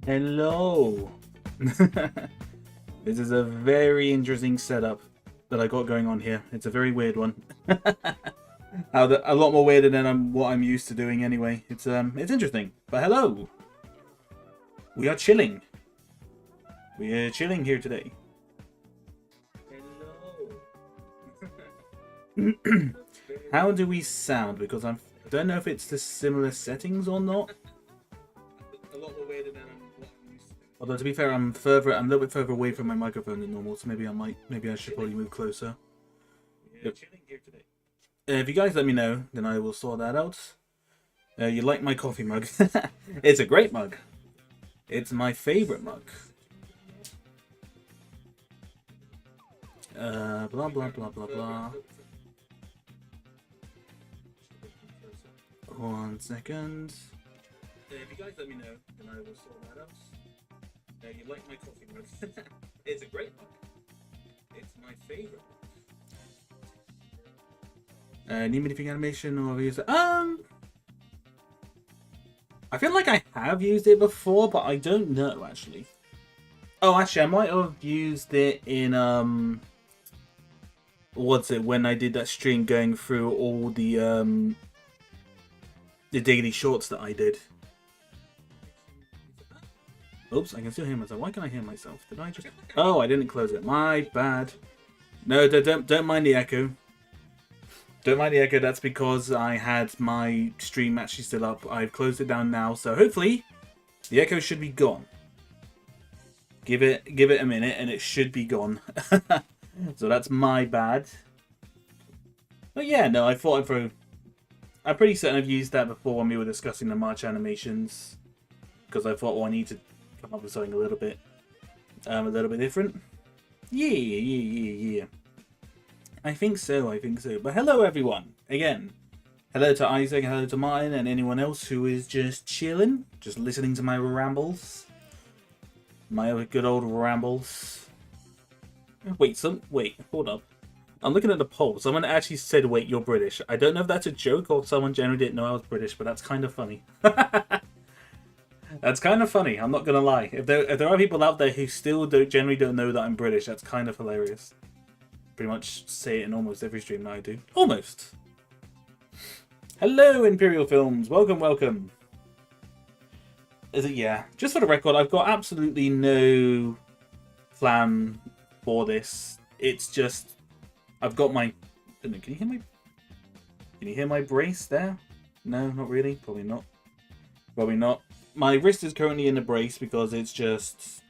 Hello. This is a very interesting setup that I got going on here. It's a very weird one. A lot more weirder than what I'm used to doing anyway. It's interesting. But hello. We are chilling. We are chilling here today. Hello. How do we sound? Because I don't know if it's the similar settings or not. A lot more weirder than what I'm used to. Although to be fair, I'm a little bit further away from my microphone than normal, so maybe I should probably move closer. Yep. Chilling here today. If you guys let me know, then I will sort that out. You like my coffee mug? It's a great mug. It's my favorite mug. Blah blah blah blah blah. 1 second. If you guys let me know, then I will sort that out. You like my coffee mug? It's a great mug. It's my favorite mug. Need anything animation or use it? I feel like I have used it before, but I don't know actually. Oh, actually, I might have used it in what's it, when I did that stream going through all the daily shorts that I did. Oops, I can still hear myself. Why can I hear myself? Did I just... Oh, I didn't close it. My bad. No, don't mind the echo. Don't mind the echo. That's because I had my stream actually still up. I've closed it down now, so hopefully the echo should be gone. Give it a minute and it should be gone. So that's my bad. But yeah, no, I thought I'm pretty certain I've used that before when we were discussing the March animations, because I thought, well, I need to come up with something a little bit different. Yeah. I think so. But hello, everyone. Again, hello to Isaac, hello to Martin, and anyone else who is just chilling, just listening to my rambles. My good old rambles. Wait, hold up. I'm looking at the poll. Someone actually said, wait, you're British. I don't know if that's a joke or someone generally didn't know I was British, but that's kind of funny. That's kind of funny, I'm not going to lie. If there are people out there who still generally don't know that I'm British, that's kind of hilarious. Pretty much say it in almost every stream that I do. Almost. Hello, Imperial Films. Welcome. Is it? Yeah. Just for the record, I've got absolutely no plan for this. It's just... I've got my... Can you hear my brace there? No, not really. Probably not. My wrist is currently in a brace because it's just...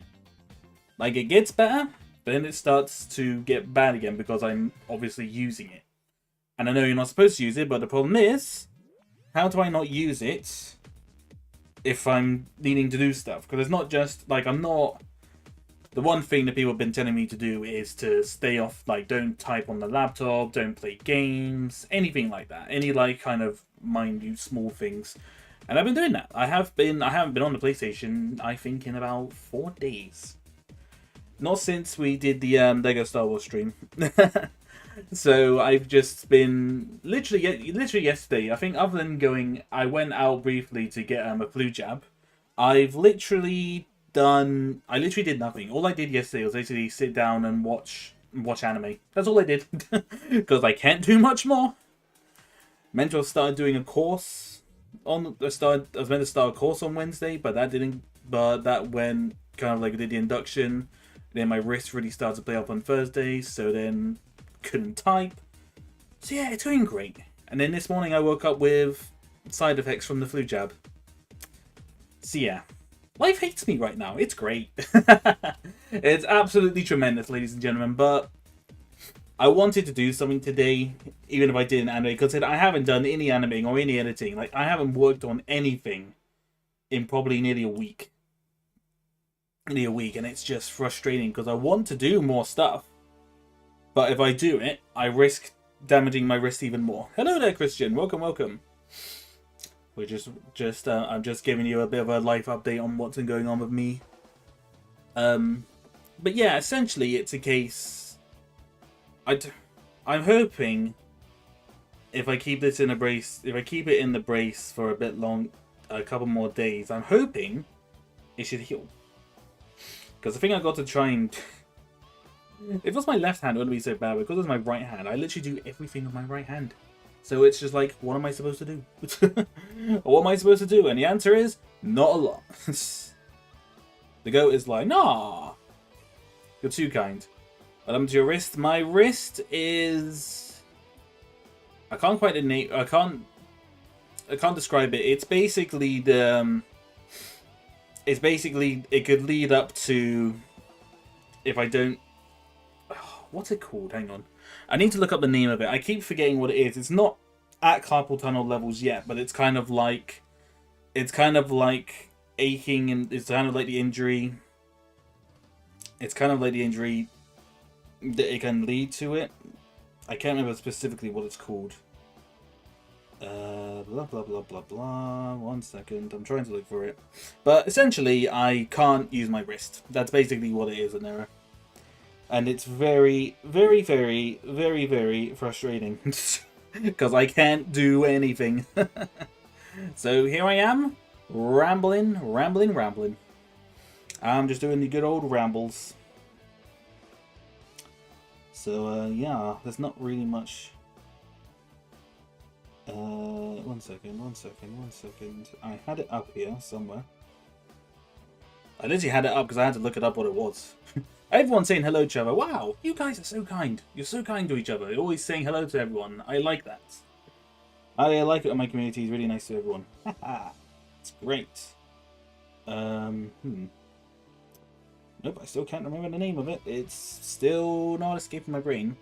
Like, it gets better, but then it starts to get bad again because I'm obviously using it. And I know you're not supposed to use it, but the problem is... How do I not use it if I'm needing to do stuff? Because it's not just... Like, I'm not... The one thing that people have been telling me to do is to stay off, like, don't type on the laptop, don't play games, anything like that. Any, like, kind of minute, small things. And I've been doing that. I haven't been on the PlayStation, I think, in about 4 days. Not since we did the Lego Star Wars stream. So I've just been, literally yesterday, I think other than going, I went out briefly to get a flu jab. I literally did nothing. All I did yesterday was basically sit down and watch anime. That's all I did. Because I can't do much more. Meant to have started doing a course I was meant to start a course on Wednesday, but that went kind of like I did the induction. Then my wrist really started to play up on Thursday, so then couldn't type. So yeah, it's going great. And then this morning I woke up with side effects from the flu jab. So yeah. Life hates me right now. It's great. It's absolutely tremendous, ladies and gentlemen. But I wanted to do something today, even if I didn't animate, because I haven't done any animating or any editing. Like, I haven't worked on anything in probably nearly a week. And it's just frustrating because I want to do more stuff. But if I do it, I risk damaging my wrist even more. Hello there, Christian. Welcome. We're I'm just giving you a bit of a life update on what's been going on with me. But yeah, essentially it's a case... I'm hoping if I keep this in a brace, if I keep it in the brace for a couple more days, I'm hoping it should heal. Because the thing I got to try and... if it was my left hand, it wouldn't be so bad. Because it's my right hand, I literally do everything with my right hand. So it's just like, what am I supposed to do? What am I supposed to do? And the answer is, not a lot. The goat is like, nah. You're too kind. What happened to your wrist? My wrist is... I can't quite name... I can't describe it. It's basically the... It's basically... It could lead up to... If I don't... What's it called? Hang on. I need to look up the name of it. I keep forgetting what it is. It's not at carpal tunnel levels yet, but it's kind of like... It's kind of like aching, and it's kind of like the injury... It's kind of like the injury that it can lead to it. I can't remember specifically what it's called. Blah, blah, blah, blah, blah. 1 second. I'm trying to look for it. But essentially, I can't use my wrist. That's basically what it is, Anera. And it's very, very, very, very, very frustrating. Because I can't do anything. So here I am. Rambling. I'm just doing the good old rambles. So, yeah, there's not really much... 1 second. I had it up here somewhere. I literally had it up because I had to look it up what it was. Everyone's saying hello to each other. Wow, you guys are so kind. You're so kind to each other. You're always saying hello to everyone. I like that. I like it when my community is really nice to everyone. Haha, it's great. Nope, I still can't remember the name of it. It's still not escaping my brain.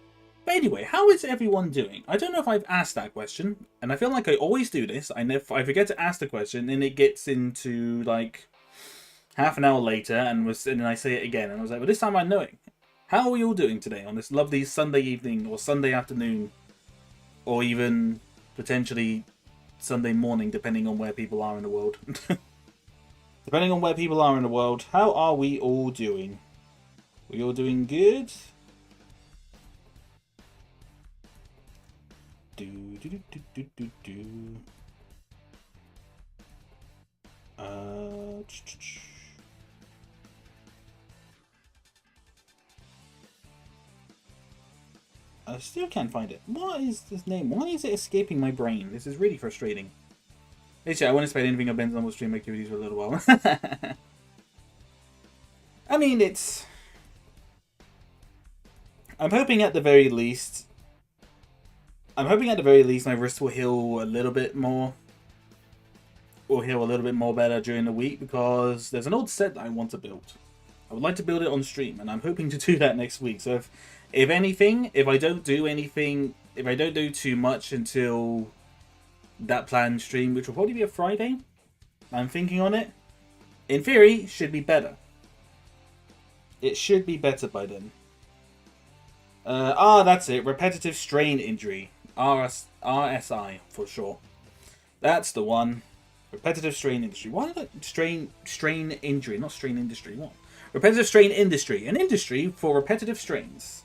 But anyway, how is everyone doing? I don't know if I've asked that question, and I feel like I always do this. I forget to ask the question, and it gets into like half an hour later, and then I say it again, and I was like, well, this time I know it. How are you all doing today on this lovely Sunday evening, or Sunday afternoon, or even potentially Sunday morning, depending on where people are in the world. Depending on where people are in the world, how are we all doing? We all doing good? I still can't find it. What is this name? Why is it escaping my brain? This is really frustrating. Actually, I wouldn't expect anything of Ben's normal stream activities for a little while. I mean, it's... I'm hoping at the very least my wrist will heal a little bit more. Will heal a little bit more better during the week, because there's an old set that I want to build. I would like to build it on stream, and I'm hoping to do that next week. So if anything, if I don't do too much until that planned stream, which will probably be a Friday, I'm thinking on it. In theory, should be better. It should be better by then. That's it. Repetitive strain injury. RSI for sure. That's the one. Repetitive strain industry. Why did I strain injury, not strain industry? What? Repetitive strain industry. An industry for repetitive strains.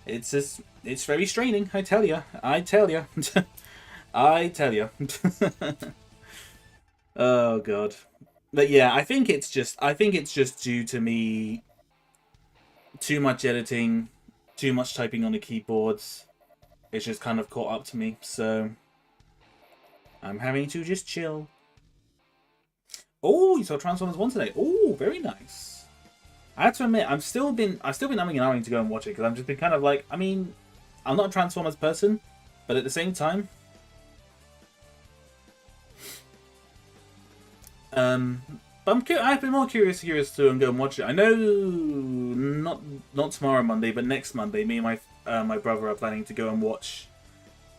It's very straining. I tell ya. I tell ya. Oh god. But yeah, I think it's just due to me too much editing, too much typing on the keyboards. It's just kind of caught up to me, so I'm having to just chill. Oh, you saw Transformers 1 today. Oh, very nice. I have to admit, I've still been umming and ahhing to go and watch it, because I've just been kind of like, I mean, I'm not a Transformers person, but at the same time, but I've been more curious to go and watch it. I know not tomorrow Monday, but next Monday, me and my brother are planning to go and watch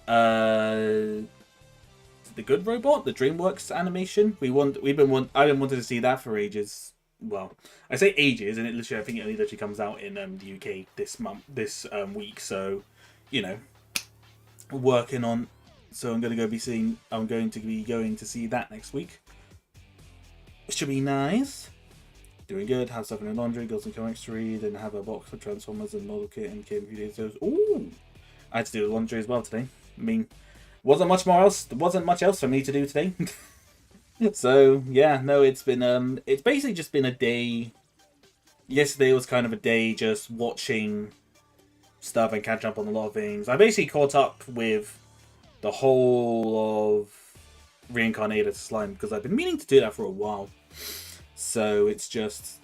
The Good Robot, the DreamWorks animation. I've been wanting to see that for ages. Well, I say ages, and I think it only literally comes out in the UK this week. So, you know, working on. So I'm going to be going to see that next week. It should be nice. Doing good. Have stuff in the laundry. Got some comics to read, and have a box for Transformers and model kit and kit videos. Ooh, I had to do the laundry as well today. I mean, wasn't much else for me to do today. So yeah, no, it's basically just been a day. Yesterday was kind of a day just watching stuff and catch up on a lot of things. I basically caught up with the whole of Reincarnated Slime because I've been meaning to do that for a while. So it's just,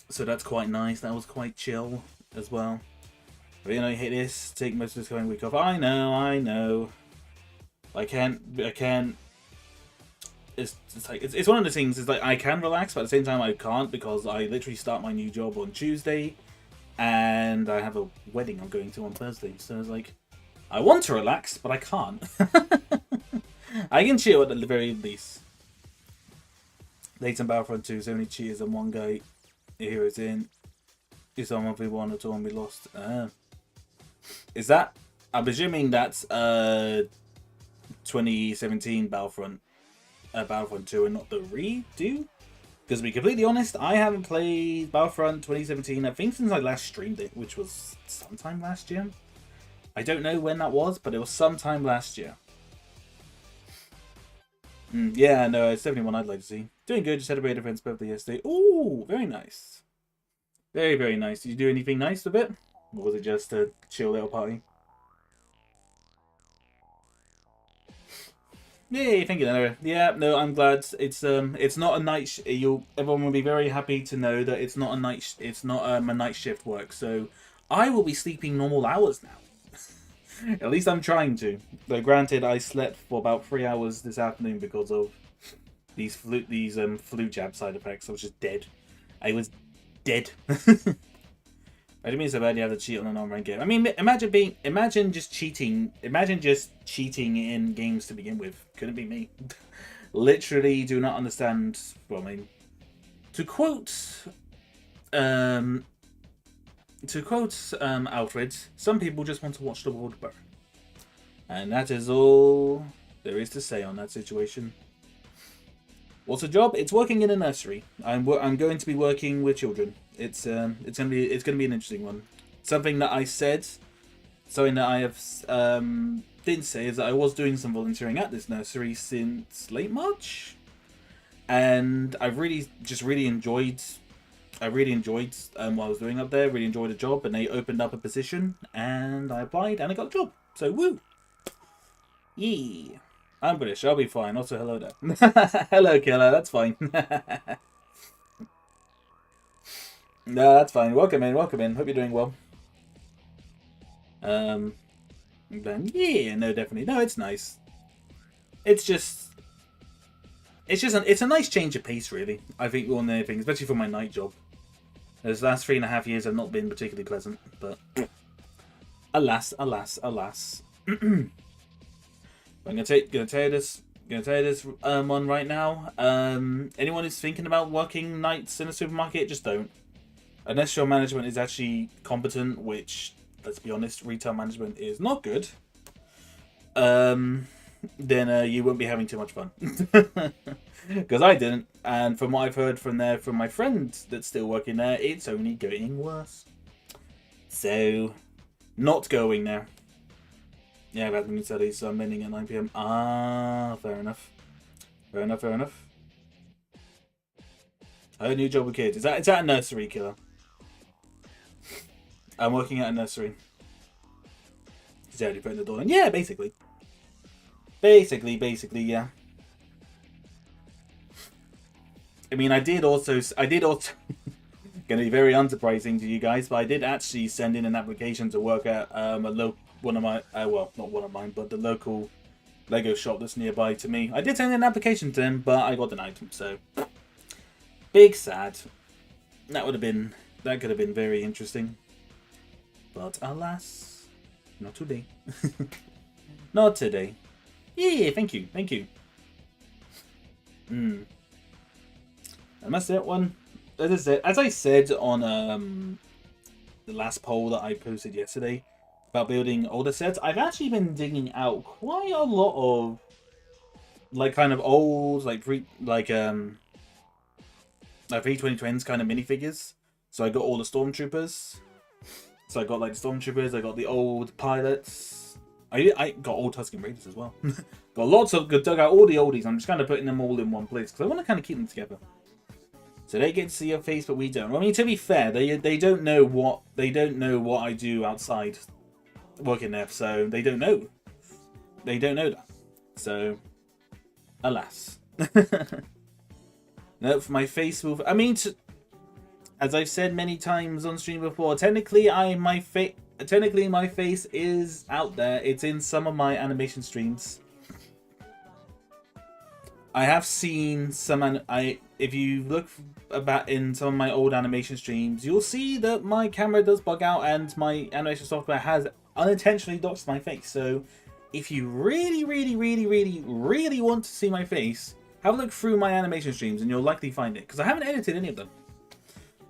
so that's quite nice. That was quite chill as well. But, you know, you hit this, take most of this coming week off. I know. I can't. It's like it's one of the things. It's like I can relax, but at the same time I can't because I literally start my new job on Tuesday, and I have a wedding I'm going to on Thursday. So it's like I want to relax, but I can't. I can chill at the very least. Leighton Battlefront 2, so many cheers and one guy. Heroes in. Is on 1v1 or 2 we lost. Is that? I'm presuming that's 2017 Battlefront. Battlefront 2 and not the redo? Because to be completely honest, I haven't played Battlefront 2017, I think since I last streamed it, which was sometime last year. I don't know when that was, but it was sometime last year. Yeah, no, it's definitely one I'd like to see. Doing good, just celebrated a friend's birthday yesterday. Ooh, very nice. Very, very nice. Did you do anything nice with it? Or was it just a chill little party? Yay, thank you. Yeah, no, I'm glad. It's not a night. Everyone will be very happy to know that it's not a night. It's not a night shift work. So I will be sleeping normal hours now. At least I'm trying to. Though granted, I slept for about 3 hours this afternoon because of these flu jab side effects. I was just dead. I was dead. I didn't mean so bad you have to cheat on a non-ranked game. I mean, imagine just cheating in games to begin with. Couldn't be me. Literally do not understand. Well, I mean, to quote Alfred, some people just want to watch the world burn, and that is all there is to say on that situation. What's the job? It's working in a nursery. I'm going to be working with children. It's gonna be an interesting one. Something that I said, something that I have didn't say is that I was doing some volunteering at this nursery since late March, and I've really enjoyed. I really enjoyed what I was doing up there. Really enjoyed the job, and they opened up a position, and I applied, and I got the job. So woo! Yee! I'm British, I'll be fine. Also, hello there. Hello, killer, that's fine. No, that's fine. Welcome in. Hope you're doing well. Yeah, no, definitely. No, it's nice. It's a nice change of pace, really. I think more than anything, especially for my night job. Those last 3.5 years have not been particularly pleasant, but alas. I'm gonna tell you this one right now. Anyone who's thinking about working nights in a supermarket, just don't. Unless your management is actually competent, which, let's be honest, retail management is not good. Then you won't be having too much fun. Because I didn't, and from what I've heard from my friend that's still working there, it's only getting worse. So, not going there. Yeah, I've had new studies, so I'm ending at 9 PM. Ah, fair enough. A new job with kids. Is that a nursery, killer? I'm working at a nursery. He's already putting the door in. Yeah, basically. Basically, yeah. I mean, I did also gonna be very unsurprising to you guys, but I did actually send in an application to work at one of my well, not one of mine, but the local Lego shop that's nearby to me. I did send in an application to him, but I got denied. So big sad. That could have been very interesting. But alas, not today. Not today. Yeah, thank you. And that's it. That is it. As I said on the last poll that I posted yesterday about building older sets, I've actually been digging out quite a lot of kind of old V2020s kind of minifigures. So I got all the stormtroopers. So I got the stormtroopers. I got the old pilots. I got all Tusken Raiders as well. Got lots of good, dug out all the oldies. I'm just kind of putting them all in one place because I want to kind of keep them together. So they get to see your face, but we don't. I mean, to be fair, they don't know what I do outside working there, so they don't know. They don't know that. So, alas. No, for my face will. I mean, as I've said many times on stream before, technically my face is out there. It's in some of my animation streams. I have seen some. If you look about in some of my old animation streams, you'll see that my camera does bug out and my animation software has unintentionally doxed my face. So, if you really want to see my face, have a look through my animation streams and you'll likely find it because I haven't edited any of them.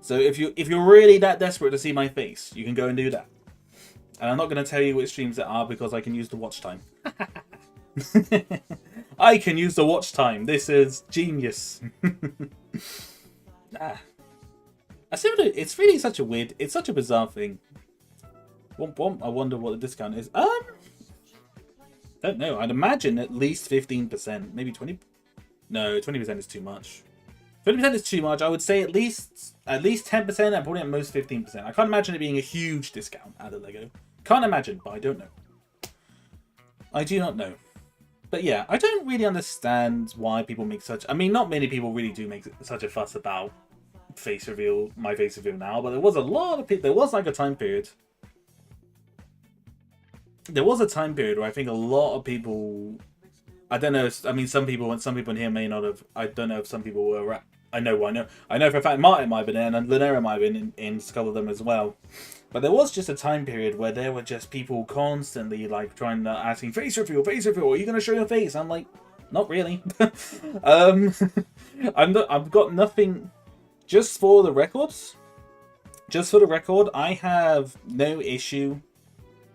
So if you're really that desperate to see my face, you can go and do that. And I'm not going to tell you which streams it are because I can use the watch time. I can use the watch time. This is genius. It's really such a weird, it's such a bizarre thing. Womp womp, I wonder what the discount is. Don't know. I'd imagine at least 15%, maybe 20. No, 20% is too much. 20% is too much. I would say at least 10% and probably at most 15%. I can't imagine it being a huge discount out of Lego. Can't imagine, but I don't know. I do not know. But yeah, I don't really understand why people make such... I mean, not many people really do make such a fuss about face reveal, my face reveal now, but there was a lot of people... There was like a time period. There was a time period where I think a lot of people... I don't know. I mean, some people in here may not have... I don't know if some people were... I know for a fact Martin might have been in, and Linera might have been in a couple of them as well. But there was just a time period where there were just people constantly like trying to asking face reveal, are you going to show your face? I'm like, not really. I've got nothing. Just for the records. Just for the record, I have no issue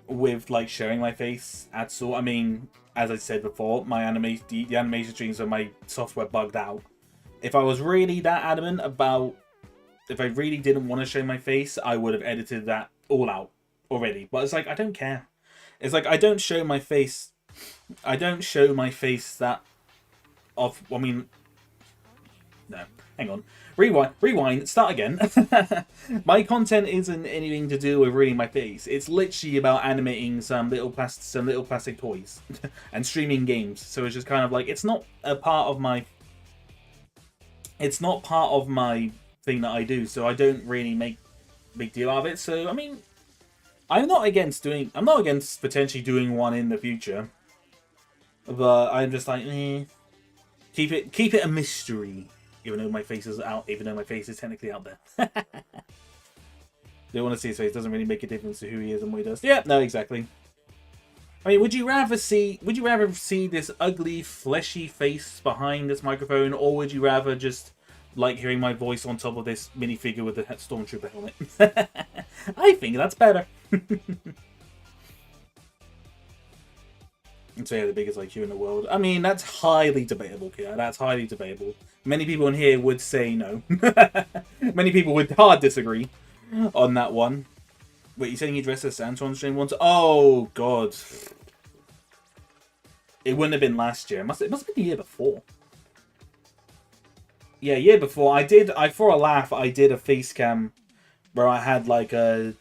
with like showing my face at all. I mean, as I said before, my the animation streams where my software bugged out. If I was really that adamant about, if I really didn't want to show my face, I would have edited that all out already. But it's like, I don't care. It's like, I don't show my face. I don't show my face that off. I mean, no, hang on. Rewind, start again. My content isn't anything to do with really my face. It's literally about animating some little plastic toys and streaming games. So it's just kind of like, it's not a part of my... It's not part of my thing that I do, so I don't really make a big deal out of it. So, I mean, I'm not against potentially doing one in the future. But I'm just like, keep it a mystery. Even though my face is out, even though my face is technically out there. They want to see his face, doesn't really make a difference to who he is and what he does. Yeah, no, exactly. I mean, would you rather see this ugly, fleshy face behind this microphone, or would you rather just like hearing my voice on top of this minifigure with the Stormtrooper helmet? I think that's better. So yeah, the biggest IQ in the world. I mean, that's highly debatable, Kia. That's highly debatable. Many people in here would say no. Many people would hard disagree on that one. Wait, you saying you dressed as Santa on stream once? Oh, God. It wouldn't have been last year. It must have been the year before. Yeah, year before. For a laugh, I did a face cam where I had like a...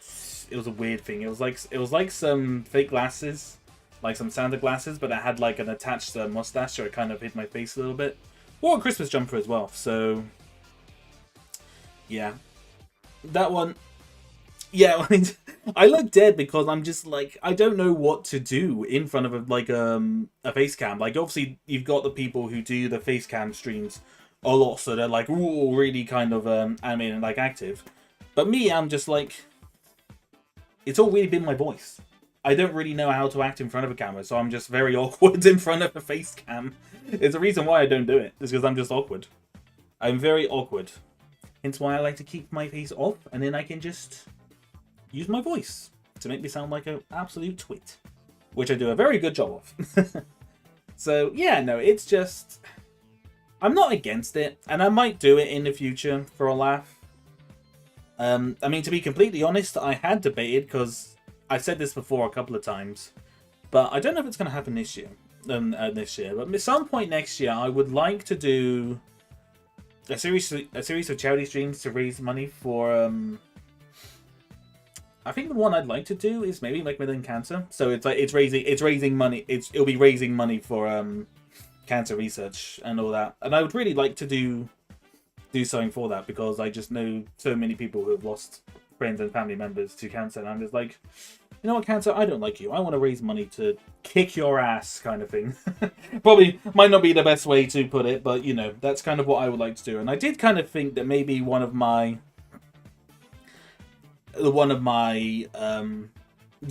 It was a weird thing. It was like some fake glasses. Like some Santa glasses, but I had like an attached mustache, so it kind of hid my face a little bit. Or a Christmas jumper as well, so... Yeah. That one... Yeah, I mean, I look dead because I'm just like, I don't know what to do in front of a face cam. Like, obviously, you've got the people who do the face cam streams a lot, so they're like, ooh, really kind of animated and like active. But me, I'm just like, it's all really been my voice. I don't really know how to act in front of a camera, so I'm just very awkward in front of a face cam. It's the reason why I don't do it. It's because I'm just awkward. I'm very awkward. Hence why I like to keep my face off, and then I can just use my voice to make me sound like an absolute twit. Which I do a very good job of. So, yeah, no, it's just... I'm not against it, and I might do it in the future for a laugh. I mean, to be completely honest, I had debated, because I've said this before a couple of times. But I don't know if it's going to happen this year. But at some point next year, I would like to do a series of charity streams to raise money for. I think the one I'd like to do is maybe like within cancer. So it's like it's raising money. It'll be raising money for cancer research and all that. And I would really like to do something for that, because I just know so many people who have lost friends and family members to cancer, and I'm just like, you know what, cancer, I don't like you. I want to raise money to kick your ass, kind of thing. Probably might not be the best way to put it, but you know, that's kind of what I would like to do. And I did kind of think that maybe one of my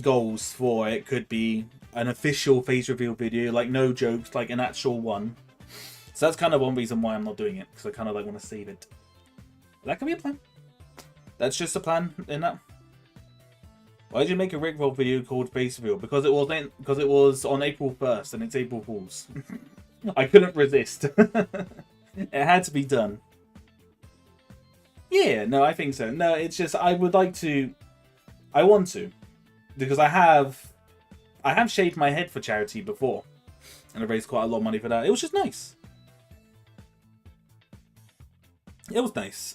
goals for it could be an official face reveal video, like no jokes, like an actual one. So that's kind of one reason why I'm not doing it, because I kind of like want to save it. That could be a plan. That's just a plan in that. Why did you make a Rickroll video called Face Reveal? Because it was on April 1st and it's April Fool's. I couldn't resist. It had to be done. Yeah, no, I think so. No, it's just I want to, because I have shaved my head for charity before, and I raised quite a lot of money for that. It was just nice. It was nice.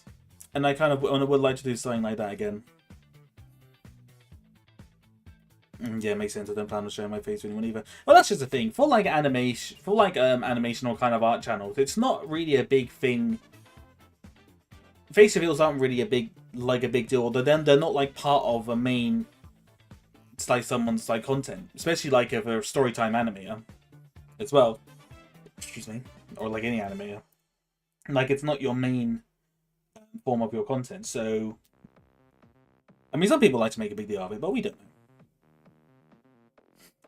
And I kind of would like to do something like that again. Yeah, it makes sense. I don't plan on showing my face with anyone either. Well, that's just the thing. For like animation, animation or kind of art channels, it's not really a big thing. Face reveals aren't really a big deal. They're not like part of a main, it's like someone's like content, especially like if a storytime animator as well. Excuse me, or like any animator. Like, it's not your main form of your content, so I mean, some people like to make a big deal of it, but we don't know.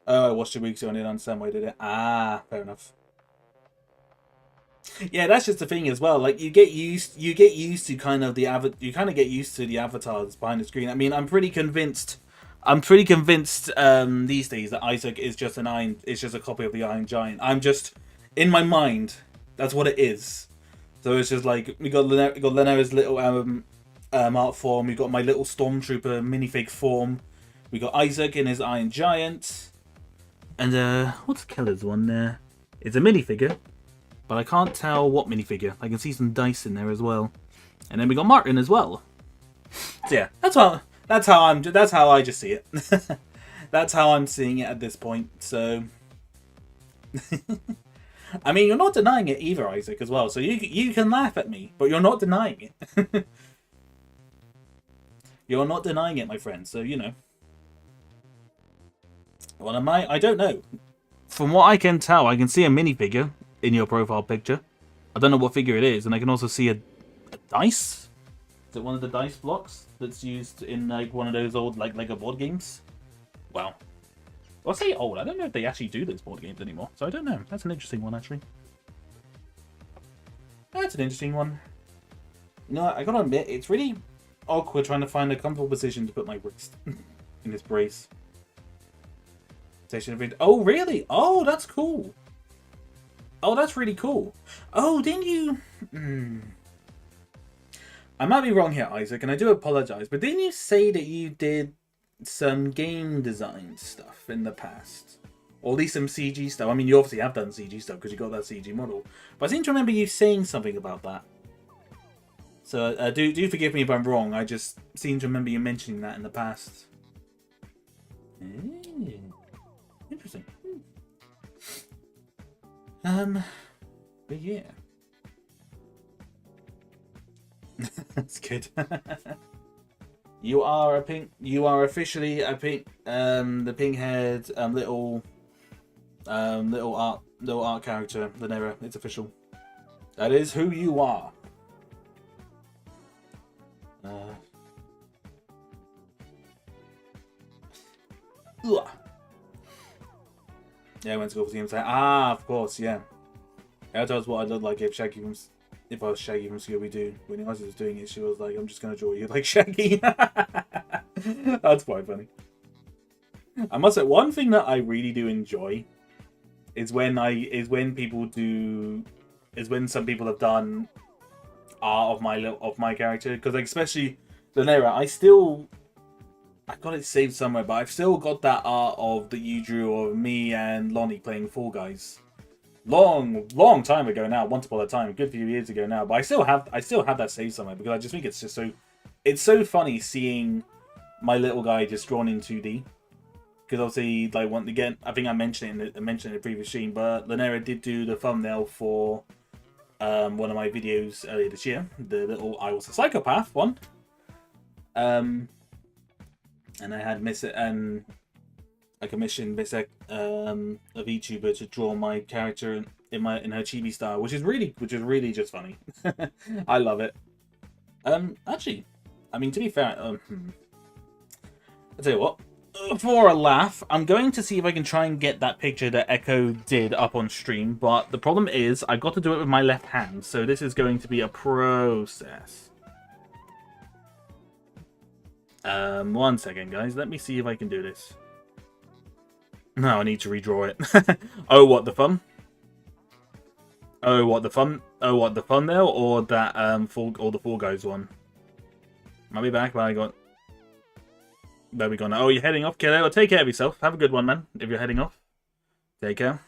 Oh, I watched 2 weeks ago and I didn't understand why I did it. Ah, fair enough. Yeah, that's just the thing as well. Like, you get used to kind of get used to the avatars behind the screen. I mean, I'm pretty convinced these days that Isaac is just a copy of the Iron Giant. I'm just, in my mind, that's what it is. So it's just like, we got Lenera's little art form, we got my little Stormtrooper minifig form, we got Isaac in his Iron Giant, and what's Keller's one there? It's a minifigure, but I can't tell what minifigure. I can see some dice in there as well, and then we got Martin as well. So yeah, that's how I just see it. That's how I'm seeing it at this point. So. I mean, you're not denying it either, Isaac, as well. So you can laugh at me, but you're not denying it. You're not denying it, my friend. So, you know. Well, I don't know. From what I can tell, I can see a minifigure in your profile picture. I don't know what figure it is, and I can also see a dice. Is it one of the dice blocks that's used in like one of those old like Lego board games? Wow. I'll say old. I don't know if they actually do those board games anymore, so I don't know. That's an interesting one, actually. That's an interesting one. You know, I gotta admit, it's really awkward trying to find a comfortable position to put my wrist in this brace. Oh, really? Oh, that's cool. Oh, that's really cool. Oh, didn't you... I might be wrong here, Isaac, and I do apologize, but didn't you say that you did some game design stuff in the past, or at least some CG stuff? I mean, you obviously have done CG stuff because you got that CG model, but I seem to remember you saying something about that. So do forgive me if I'm wrong. I just seem to remember you mentioning that in the past. Interesting. But yeah, that's good. You are officially a pink, the pink-haired little art character, Lenera. It's official. That is who you are. Yeah, I went to go see him say, of course, yeah. That was what I'd look like if I was Shaggy from Scooby-Doo. When Ozzy was doing it, she was like, I'm just gonna draw you like Shaggy. That's quite funny. I must say, one thing that I really do enjoy is when some people have done art of my character, because like, especially Lenera, I still I've got it saved somewhere, but I've still got that art of that you drew of me and Lonnie playing Fall Guys. Long time ago now. Once upon a time, a good few years ago now. But I still have that saved somewhere because I just think it's just so. It's so funny seeing my little guy just drawn in 2D. Because obviously, like, again, I think I mentioned it in the previous stream, but Lanera did do the thumbnail for one of my videos earlier this year, the little I Was a Psychopath one. And I had I commissioned Miss a VTuber to draw my character in her chibi style, which is really just funny. I love it. Actually, I mean, to be fair, I'll tell you what. For a laugh, I'm going to see if I can try and get that picture that Echo did up on stream, but the problem is I've got to do it with my left hand, so this is going to be a process. 1 second, guys. Let me see if I can do this. No, I need to redraw it. Oh, what, the fun? Oh, what, the fun? Oh, what, the thumbnail or that the Fall Guys one? I'll be back, but I got. There we go now. Oh, you're heading off, kiddo. Well, take care of yourself. Have a good one, man. If you're heading off, take care.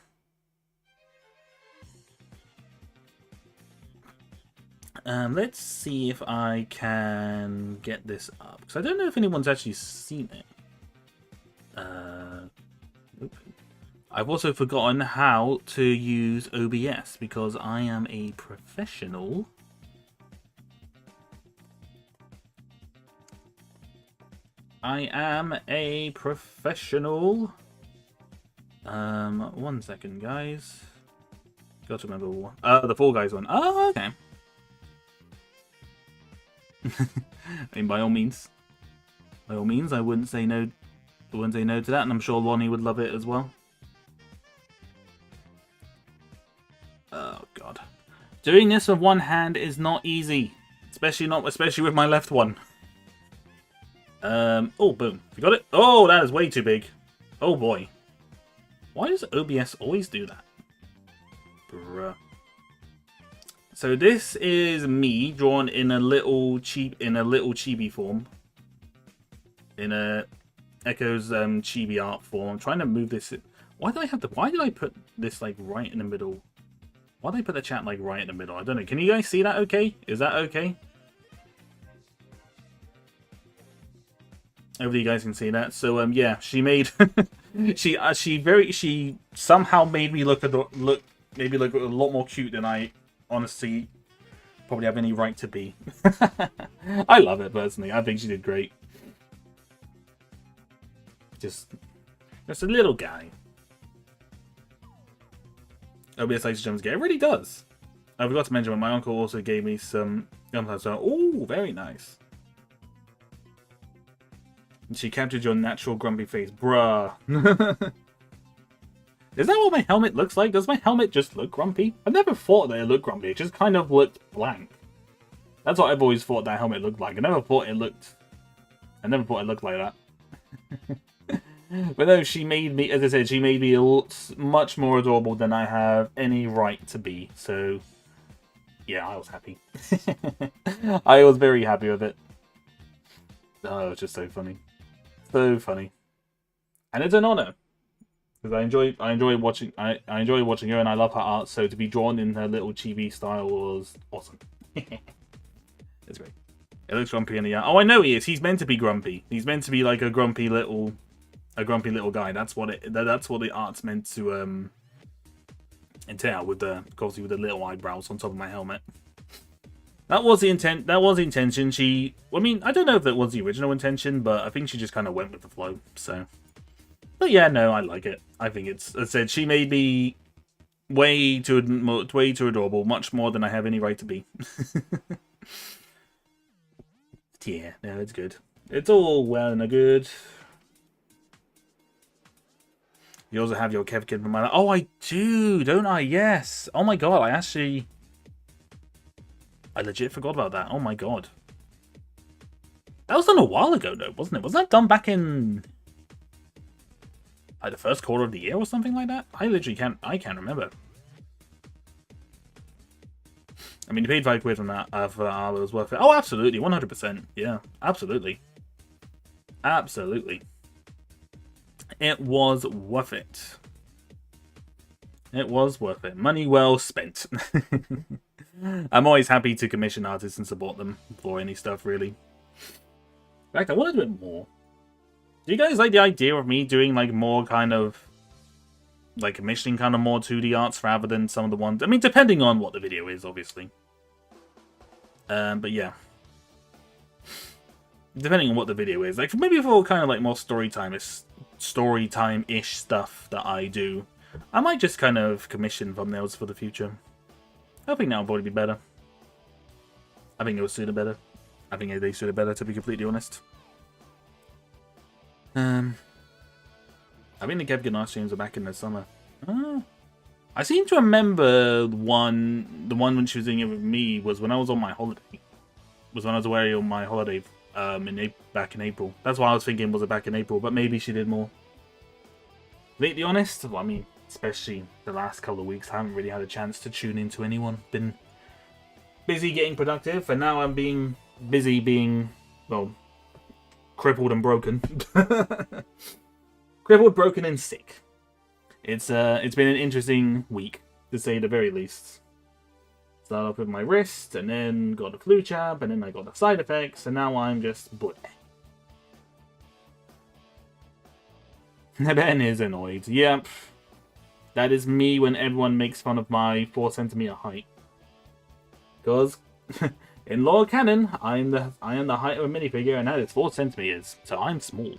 Let's see if I can get this up because I don't know if anyone's actually seen it. I've also forgotten how to use OBS because I am a professional. I am a professional. 1 second, guys. Got to remember the Fall Guys one. Oh, okay. I mean, by all means, I wouldn't say no. I wouldn't say no to that, and I'm sure Lonnie would love it as well. Oh God, doing this with one hand is not easy, especially with my left one. Oh, boom. You got it? Oh, that is way too big. Oh, boy. Why does OBS always do that? Bruh. So this is me drawn in a little chibi form. In a Echo's chibi art form. I'm trying to move this. Why did I put this like right in the middle? Why did I put the chat like right in the middle? I don't know. Can you guys see that okay? Is that okay? Hopefully you guys can see that. So yeah, she made she somehow made me look a lot more cute than I honestly probably have any right to be. I love it personally. I think she did great. Just a little guy. OBS likes to jump scare. It really does. I forgot to mention, but my uncle also gave me some. So, oh, very nice. She captured your natural grumpy face. Bruh. Is that what my helmet looks like? Does my helmet just look grumpy? I never thought that it looked grumpy. It just kind of looked blank. That's what I've always thought that helmet looked like. I never thought it looked like that. But no, she made me, as I said, she made me much more adorable than I have any right to be. So, yeah, I was happy. I was very happy with it. Oh, it's just so funny. So funny. And it's an honor. Because I enjoy watching her and I love her art, so to be drawn in her little chibi style was awesome. It's great. It looks grumpy in the art. Oh, I know he is. He's meant to be grumpy. He's meant to be like a grumpy little guy. That's what the art's meant to entail with obviously with the little eyebrows on top of my helmet. That was the intent. That was the intention. I mean, I don't know if that was the original intention, but I think she just kind of went with the flow. So, but yeah, no, I like it. I think it's. As I said, she made me way too adorable, much more than I have any right to be. Yeah, no, it's good. It's all well and good. You also have your Kev Kid from my life. Oh, I do, don't I? Yes. Oh my god, I legit forgot about that. Oh my god. That was done a while ago, though, wasn't it? Wasn't that done back in like the first quarter of the year or something like that? I can't remember. I mean, you paid £5 on that for it was worth it. Oh, absolutely, 100%. Yeah, absolutely. Absolutely. It was worth it. It was worth it. Money well spent. I'm always happy to commission artists and support them for any stuff, really. In fact, I want to do it more. Do you guys like the idea of me doing, like, more kind of... like, commissioning kind of more 2D arts rather than some of the ones... I mean, depending on what the video is, obviously. But yeah. Depending on what the video is. Like, maybe for kind of, like, more storytime-ish stuff that I do, I might just kind of commission thumbnails for the future. I think that would probably be better. I think it would suit it better. I think they suit it better, to be completely honest. I think the Kev Gnar streams are back in the summer. I seem to remember the one when she was doing it with me was when I was on my holiday. Was when I was away on my holiday back in April. That's why I was thinking, was it back in April? But maybe she did more. To be honest, well, I mean, especially the last couple of weeks, I haven't really had a chance to tune into anyone. Been busy getting productive, and now I'm being busy being, well, crippled and broken. Crippled, broken, and sick. It's been an interesting week, to say the very least. Started off with my wrist, and then got the flu jab, and then I got the side effects, and now I'm just bleh. Ben is annoyed. Yep. That is me when everyone makes fun of my 4cm height. Because in lore canon, I am the height of a minifigure, and that is 4 centimeters, so I'm small.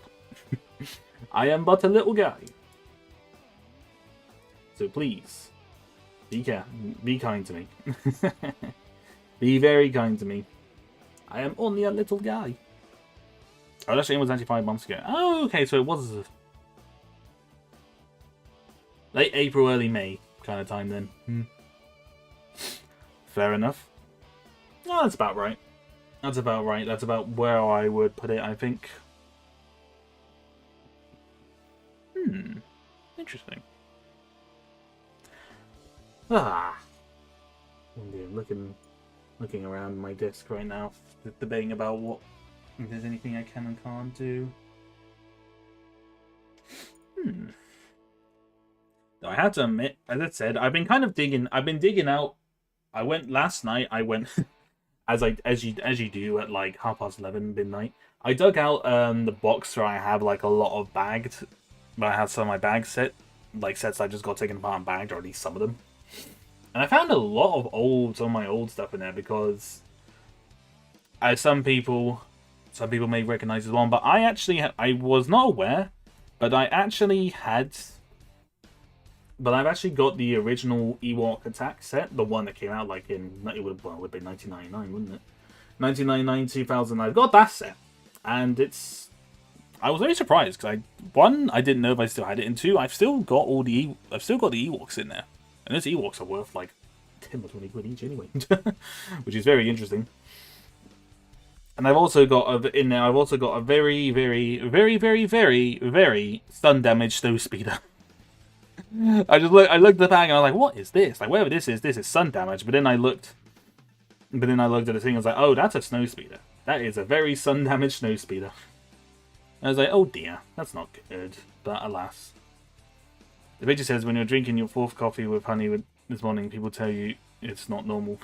I am but a little guy. So please, be kind to me. Be very kind to me. I am only a little guy. Oh, that stream was actually 5 months ago. Oh, okay, so it was late April, early May kind of time then. Fair enough. Oh, that's about right. That's about right. That's about where I would put it, I think. Interesting. I'm looking around my desk right now, debating about if there's anything I can and can't do. I have to admit, as I said, I've been kind of digging. I've been digging out. I went last night. I went as you do at like 11:30 midnight. I dug out the box where I have like a lot of bagged. But I have some of my bags sets I just got taken apart and bagged, or at least some of them. And I found a lot of some of my old stuff in there because, as some people may recognize this one, but I was not aware, but I've actually got the original Ewok Attack set, the one that came out like it would have been 1999, wouldn't it? 1999, 2000. I've got that set, and I was very surprised because I didn't know if I still had it, and two, I've still got the Ewoks in there, and those Ewoks are worth like 10 or 20 quid each anyway, which is very interesting. And I've also got a very, very, very, very, very, very stun damage snow speeder. I looked at the bag and I was like, what is this? Like, whatever this is sun damage. But then I looked at the thing and I was like, oh, that's a snow speeder. That is a very sun damaged snow speeder. I was like, oh dear, that's not good. But alas. The picture says when you're drinking your 4th coffee with honey this morning, people tell you it's not normal.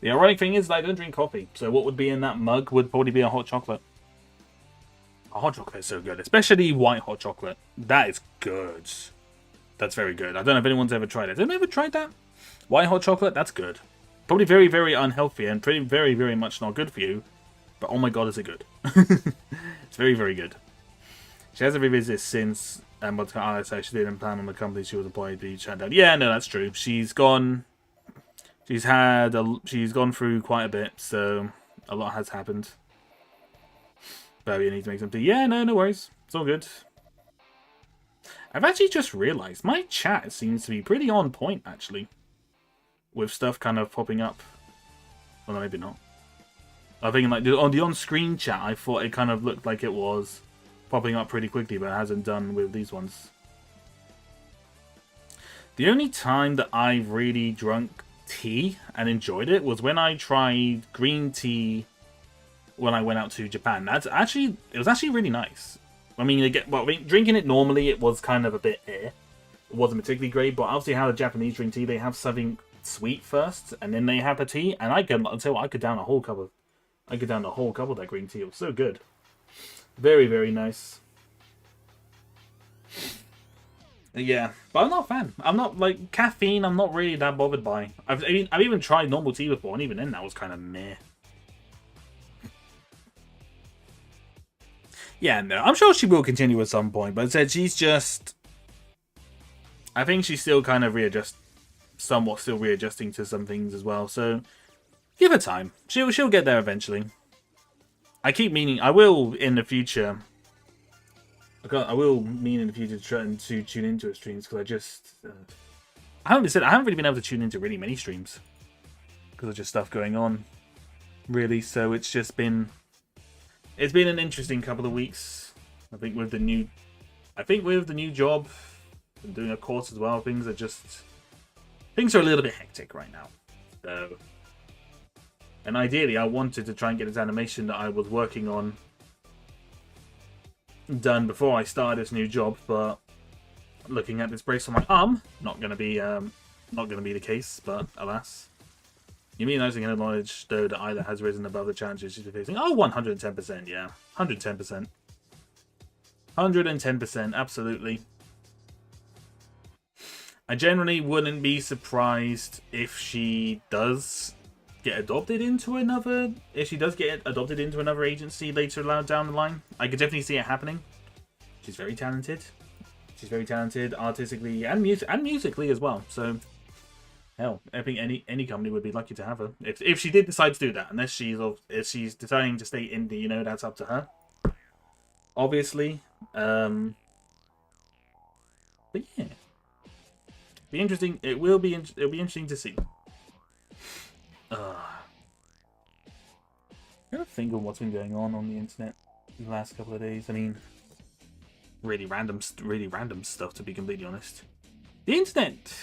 The ironic thing is that I don't drink coffee, so what would be in that mug would probably be a hot chocolate. A hot chocolate is so good, especially white hot chocolate. That is good. That's very good. I don't know if anyone's ever tried it. Has anyone ever tried that? White hot chocolate? That's good. Probably very, very unhealthy and pretty very, very much not good for you. But oh my god, is it good. It's very, very good. She hasn't revisited since, but so she didn't plan on the company she was employed to shut down. Yeah, no, that's true. She's gone through quite a bit, so a lot has happened. But you need to make something. Yeah, no worries. It's all good. I've actually just realised my chat seems to be pretty on point, actually. With stuff kind of popping up. Well, no, maybe not. I think like on the on-screen chat, I thought it kind of looked like it was popping up pretty quickly, but it hasn't done with these ones. The only time that I really drunk tea and enjoyed it was when I tried green tea when I went out to Japan. It was actually really nice. I mean, drinking it normally, it was kind of a bit It wasn't particularly great, but obviously how the Japanese drink tea, they have something sweet first, and then they have the tea, and I could down a whole cup of that green tea. It was so good. Very, very nice. Yeah, but I'm not a fan. I'm not, like, caffeine, I'm not really that bothered by. I've even tried normal tea before, and even then that was kind of meh. Yeah, no, I'm sure she will continue at some point, but it said she's just... I think she's still kind of somewhat still readjusting to some things as well, so give her time. She'll get there eventually. I keep meaning, I will in the future... I will mean in the future to try to tune into her streams, because I just... I haven't really been able to tune into really many streams, because of just stuff going on, really, so it's just been... It's been an interesting couple of weeks. I think with the new job, and doing a course as well, things are a little bit hectic right now. So, and ideally, I wanted to try and get this animation that I was working on done before I started this new job, but looking at this brace on my arm, not gonna be the case. But alas. You mean using an knowledge, though, that either has risen above the challenges she's facing? Oh, 110%, yeah. 110%. 110%, absolutely. I generally wouldn't be surprised if she does get adopted into another... If she does get adopted into another agency later down the line. I could definitely see it happening. She's very talented. She's very talented artistically and musically as well, so... Hell, I think any company would be lucky to have her if she did decide to do that. Unless she's deciding to stay indie, that's up to her. Obviously, but yeah, be interesting. It'll be interesting to see. I gotta think of what's been going on the internet in the last couple of days. I mean, really random stuff, to be completely honest. The internet.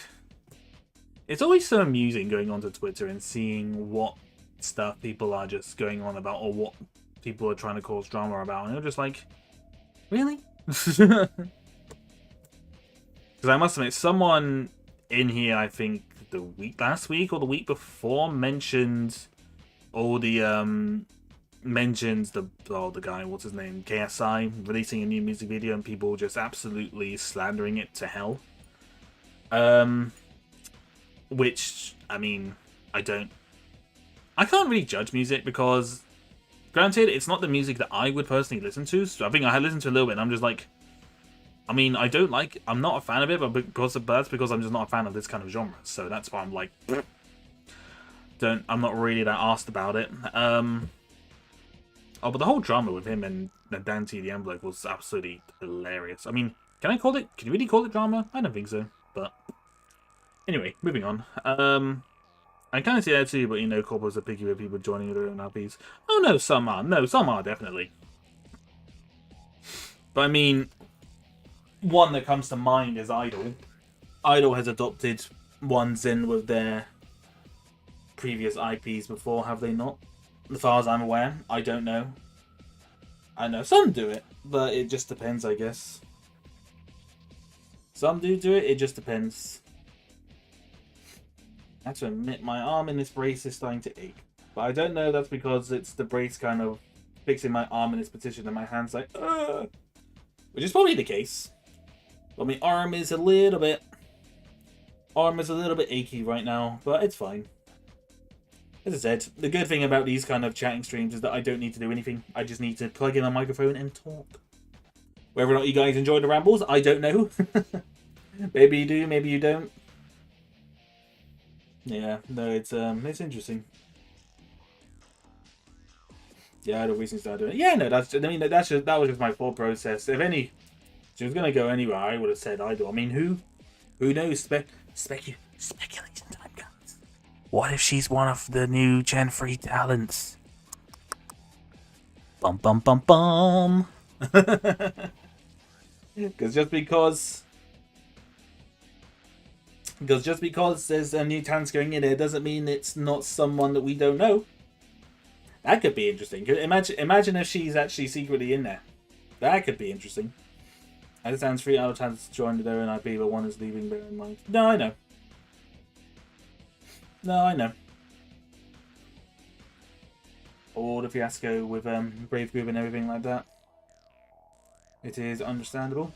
It's always so amusing going onto Twitter and seeing what stuff people are just going on about, or what people are trying to cause drama about, and you're just like, really? Because I must admit, someone in here, I think last week or the week before, mentioned all the the guy, what's his name, KSI, releasing a new music video, and people just absolutely slandering it to hell. Which, I mean, I can't really judge music, because, granted, it's not the music that I would personally listen to, so I think I had listened to a little bit, and I'm just like, I mean, I'm not a fan of it, but that's because I'm just not a fan of this kind of genre, so that's why I'm like, I'm not really that arsed about it. But the whole drama with him and Dante the Envelope was absolutely hilarious. I mean, can you really call it drama? I don't think so, but... Anyway, moving on. I kind of see that too, but corporates are picky with people joining their own LPs. Oh no, some are. No, some are, definitely. But I mean, one that comes to mind is Idol. Idol has adopted ones in with their previous IPs before, have they not? As far as I'm aware, I don't know. I know some do it, but it just depends, I guess. Some do it just depends. I have to admit, my arm in this brace is starting to ache. But I don't know that's because it's the brace kind of fixing my arm in this position and my hand's like, ugh! Which is probably the case. But my arm is a little bit achy right now, but it's fine. As I said, the good thing about these kind of chatting streams is that I don't need to do anything. I just need to plug in a microphone and talk. Whether or not you guys enjoy the rambles, I don't know. Maybe you do, maybe you don't. Yeah, no, it's interesting. Yeah, I don't recently start doing it. Yeah, no, that was just my thought process. If she was gonna go anywhere, I would have said Idol. I mean, who knows? Speculation time comes. What if she's one of the new Gen 3 talents? Bum bum bum bum. Because just because there's a new talent going in there doesn't mean it's not someone that we don't know. That could be interesting. Imagine if she's actually secretly in there. That could be interesting. As it stands, 3 other talents joined their own IP, but one is leaving, bear in mind. No, I know. No, I know. All the fiasco with Brave Group and everything like that. It is understandable.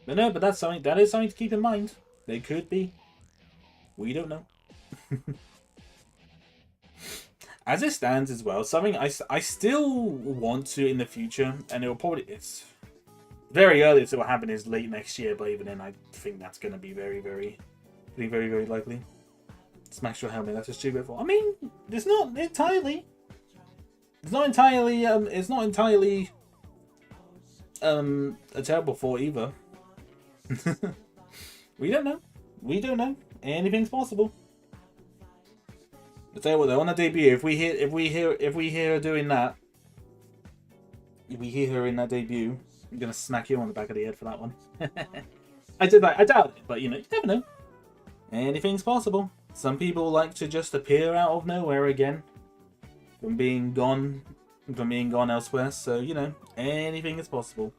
But no, but that is something to keep in mind. They could be. We don't know. As it stands as well, something I still want to in the future, and it will probably, it's very early to what happen is late next year, but even then I think that's going to be very, very likely. Smash your helmet, that's a stupid thought. I mean, it's not entirely a terrible thought either. We don't know. We don't know. Anything's possible. I'll tell you what, though, on the debut, if we hear her doing that, if we hear her in that debut, I'm gonna smack you on the back of the head for that one. I doubt it, but you know, you never know. Anything's possible. Some people like to just appear out of nowhere again from being gone elsewhere. So you know, anything is possible.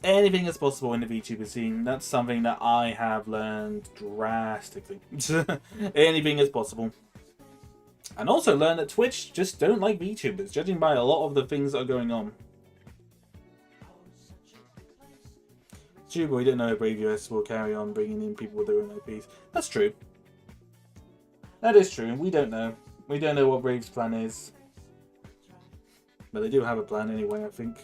Anything is possible in the VTuber scene. That's something that I have learned drastically. Anything is possible. And also learn that Twitch just don't like VTubers, judging by a lot of the things that are going on. Tuber, we don't know if Brave US will carry on bringing in people with their own IPs. That's true. That is true. We don't know. We don't know what Brave's plan is. But they do have a plan anyway, I think.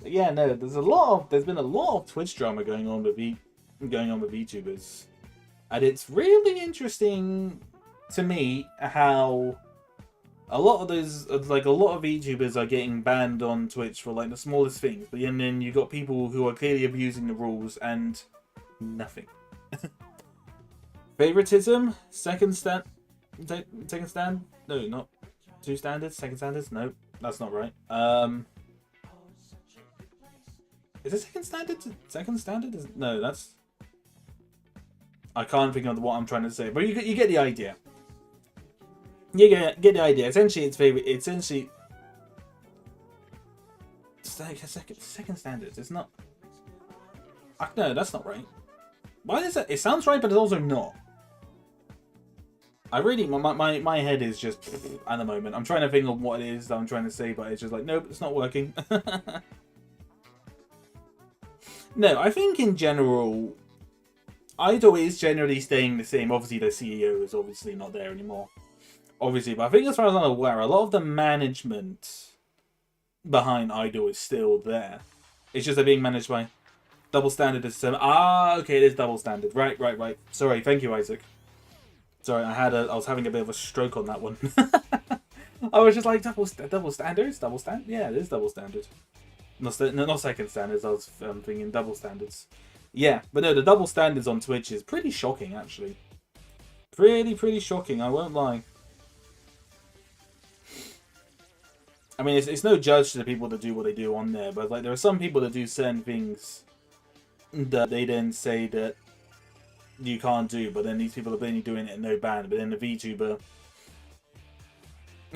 But yeah, no, there's been a lot of Twitch drama going on with VTubers. And it's really interesting to me how a lot of VTubers are getting banned on Twitch for like the smallest things, but then you got people who are clearly abusing the rules and nothing. Favoritism, second stand? No, not 2 standards. Second standards? No, that's not right. Is it second standard? Second standard? No, that's. I can't think of what I'm trying to say, but you get the idea. You get the idea. Essentially, it's favorite. Essentially, second standards. It's not. No, that's not right. Why is that? It sounds right, but it's also not. I really, my head is just at the moment. I'm trying to think of what it is that I'm trying to say, but it's just like, nope, it's not working. No, I think in general, Idol is generally staying the same. Obviously, the CEO is obviously not there anymore. Obviously, but I think as far as I'm aware, a lot of the management behind Idol is still there. It's just they're being managed by double standard system. Ah, okay, it is double standard. Right. Sorry, thank you, Isaac. Sorry, I was having a bit of a stroke on that one. I was just like, double standards? Double standard? Yeah, it is double standard. Not second standards, I was thinking double standards. Yeah, but no, the double standards on Twitch is pretty shocking, actually. Pretty shocking, I won't lie. I mean, it's no judge to the people that do what they do on there, but like there are some people that do certain things that they then say that you can't do, but then these people are only doing it and no ban. But then the VTuber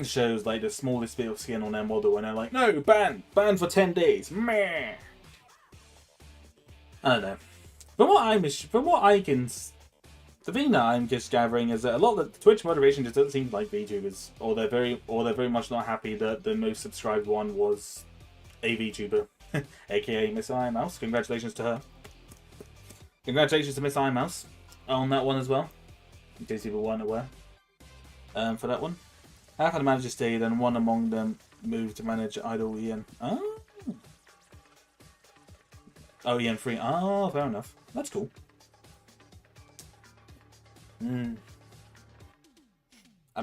shows like the smallest bit of skin on their model, and they're like, no, ban for 10 days. Meh. I don't know. The thing that I'm just gathering is that a lot of the Twitch moderation just doesn't seem like VTubers, or they're very much not happy that the most subscribed one was a VTuber, aka Miss Iron Mouse. Congratulations to her. Congratulations to Miss Iron Mouse on that one as well, in case people weren't aware. For that one, half of the managers stayed, and one among them moved to manage Idol EN. Oh, EN3. Oh, fair enough. That's cool. I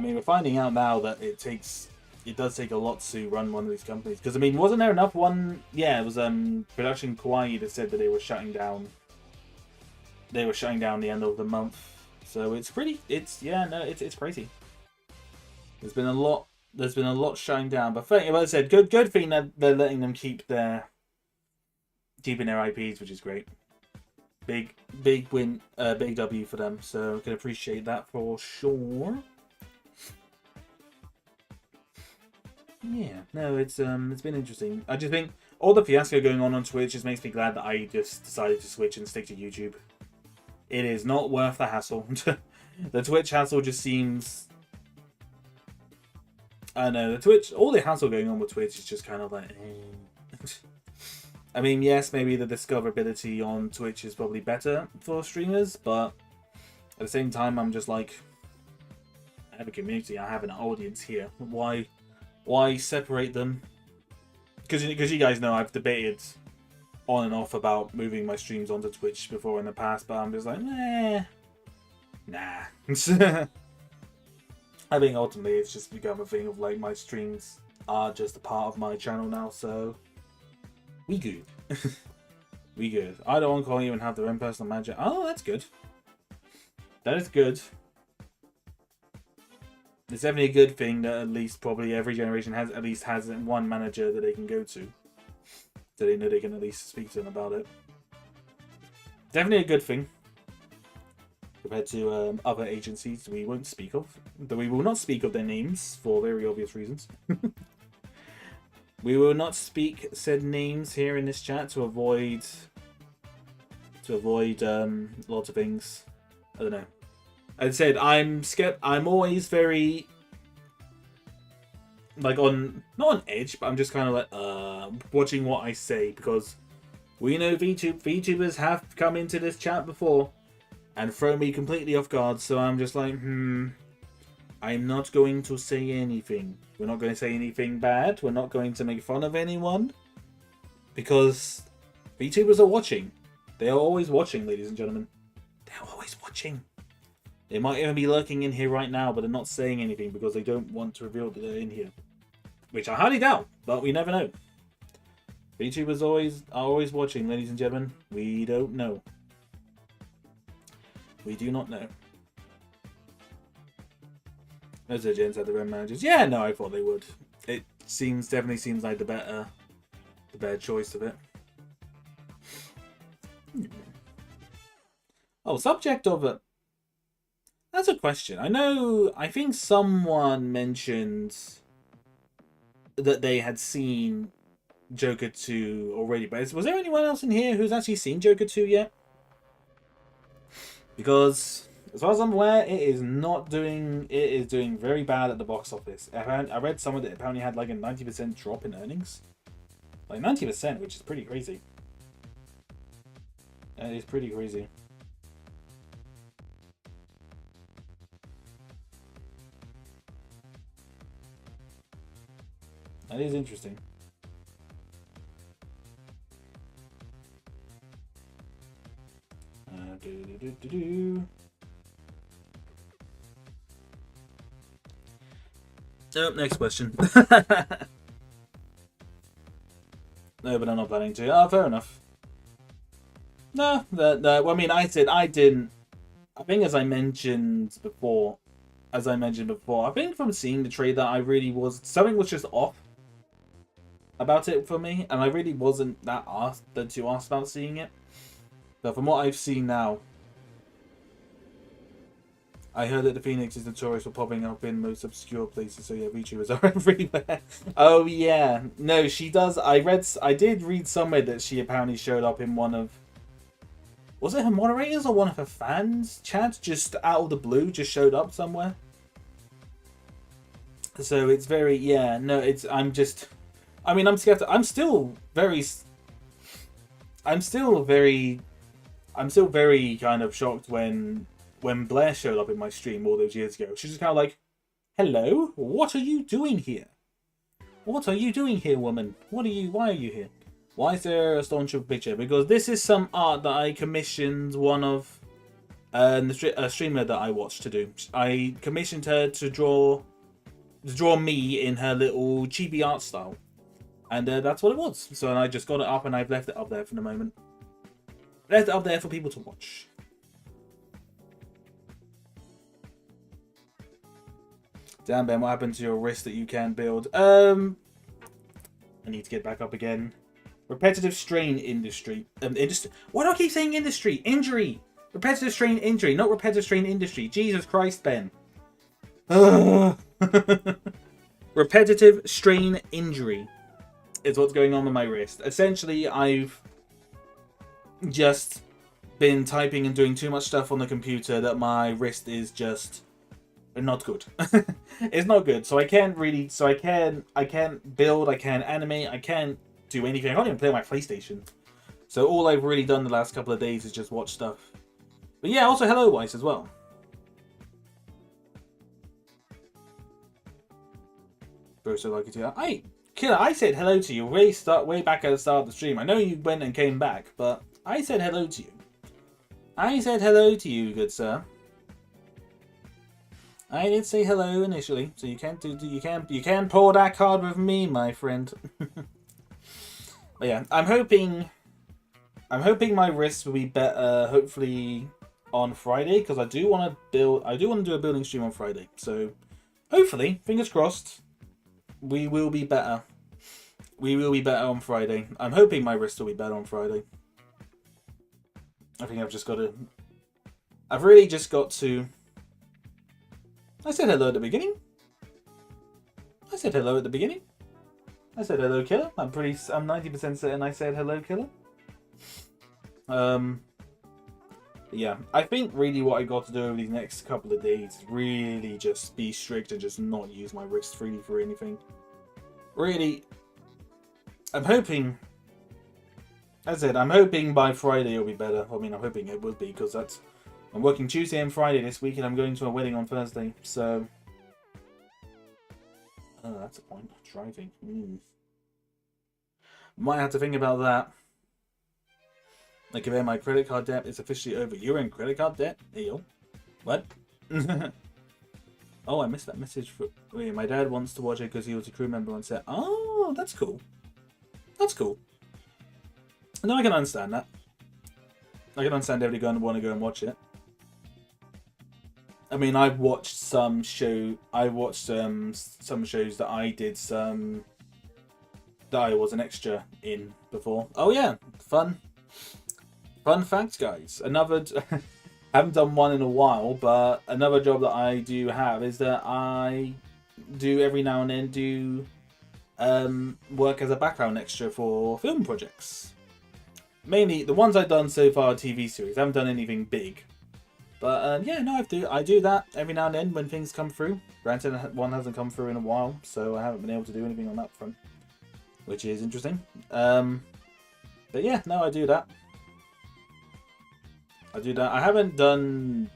mean, we're finding out now that it does take a lot to run one of these companies. Because I mean, wasn't there enough one? Yeah, it was Production Kawaii that said that they were shutting down. They were shutting down the end of the month. So it's crazy. There's been a lot shutting down. But like I said, good thing that they're letting them keeping their IPs, which is great. Big win, big W for them. So I can appreciate that for sure. Yeah, no, it's been interesting. I just think all the fiasco going on Twitch just makes me glad that I just decided to switch and stick to YouTube. It is not worth the hassle. The Twitch hassle just seems... I know, all the hassle going on with Twitch is just kind of like... I mean, yes, maybe the discoverability on Twitch is probably better for streamers, but at the same time, I'm just like... I have a community, I have an audience here. Why separate them? Because you guys know I've debated on and off about moving my streams onto Twitch before in the past, but I'm just like, nah. I think ultimately it's just become a thing of like my streams are just a part of my channel now, so we good. We good. I don't want to even have their own personal manager. Oh, that's good. That is good. It's definitely a good thing that at least probably every generation has one manager that they can go to. So they know they can at least speak to them about it. Definitely a good thing. Compared to other agencies we won't speak of. That we will not speak of their names for very obvious reasons. We will not speak said names here in this chat to avoid lots of things. I don't know. As I said, I'm always very like not on edge, but I'm just kind of like watching what I say, because we know VTubers have come into this chat before and thrown me completely off guard, so I'm just like, I'm not going to say anything. We're not going to say anything bad. We're not going to make fun of anyone, because VTubers are watching. They are always watching, ladies and gentlemen. They're always watching. They might even be lurking in here right now, but they're not saying anything because they don't want to reveal that they're in here. Which I highly doubt, but we never know. VTubers are always watching, ladies and gentlemen. We don't know. We do not know. Those are gents at their own managers. Yeah, no, I thought they would. It definitely seems like the better choice of it. Oh, subject of it. That's a question. I think someone mentioned that they had seen Joker 2 already, but was there anyone else in here who's actually seen Joker 2 yet? Because as far as I'm aware, it is doing very bad at the box office. I read some of it apparently had like a 90% drop in earnings. Like 90%, which is pretty crazy. That is pretty crazy. That is interesting. Oh, next question. No, but I'm not planning to. Oh, fair enough. No, well, I mean, I said I didn't. I think as I mentioned before, I think from seeing the trailer, something was just off about it for me, and I really wasn't too asked about seeing it. But from what I've seen now, I heard that the Phoenix is notorious for popping up in most obscure places, so yeah, VTubers are everywhere. Oh yeah, no, she does. I did read somewhere that she apparently showed up in one of, was it her moderators or one of her fans' chats, just out of the blue, just showed up somewhere. So it's very, yeah, no, I'm skeptical. I'm still very kind of shocked when Blair showed up in my stream all those years ago. She's just kind of like, "Hello, what are you doing here? What are you doing here, woman? Why are you here? Why is there a staunch picture?" Because this is some art that I commissioned one of a streamer that I watched to do. I commissioned her to draw me in her little chibi art style. And that's what it was. So I just got it up and I've left it up there for the moment. Left it up there for people to watch. Damn, Ben, what happened to your wrist that you can't build? I need to get back up again. Repetitive strain industry. Why do I keep saying industry? Injury! Repetitive strain injury, not repetitive strain industry. Jesus Christ, Ben. Repetitive strain injury is what's going on with my wrist. Essentially, I've just been typing and doing too much stuff on the computer that my wrist is just not good. It's not good. So I can't really. So I can't build. I can't animate. I can't do anything. I can't even play on my PlayStation. So all I've really done the last couple of days is just watch stuff. But yeah, also hello, Weiss, as well. Bro, so lucky to Killer, I said hello to you way back at the start of the stream. I know you went and came back, but I said hello to you. I said hello to you, good sir. I did say hello initially, so you can't pull that card with me, my friend. But yeah, I'm hoping my wrist will be better. Hopefully on Friday, because I do want to do a building stream on Friday. So hopefully, fingers crossed, we will be better. We will be better on Friday. I'm hoping my wrist will be better on Friday. I think I've really just got to. I said hello at the beginning. I said hello at the beginning. I said hello, Killer. I'm 90% certain I said hello, Killer. Yeah, I think really what I got to do over these next couple of days is really just be strict and just not use my wrist freely for anything. Really, I'm hoping. As I said, I'm hoping by Friday it'll be better. I mean, I'm hoping it will be, because I'm working Tuesday and Friday this week, and I'm going to a wedding on Thursday, so. Oh, that's a point. Driving. Might have to think about that. Like, if my credit card debt is officially over. You're in credit card debt? Ew. What? Oh, I missed that message. Wait, my dad wants to watch it because he was a crew member on set. Oh, that's cool. That's cool. No, I can understand that. I can understand everybody going to want to go and watch it. I mean, I've watched some shows that I did that I was an extra in before. Oh yeah, fun fact, guys. Another haven't done one in a while, but another job that I do have is that I do every now and then do work as a background extra for film projects. Mainly the ones I've done so far are TV series. I haven't done anything big. But yeah, no, I do that every now and then when things come through. Granted, one hasn't come through in a while, so I haven't been able to do anything on that front, which is interesting. But yeah, no, I do that. I haven't done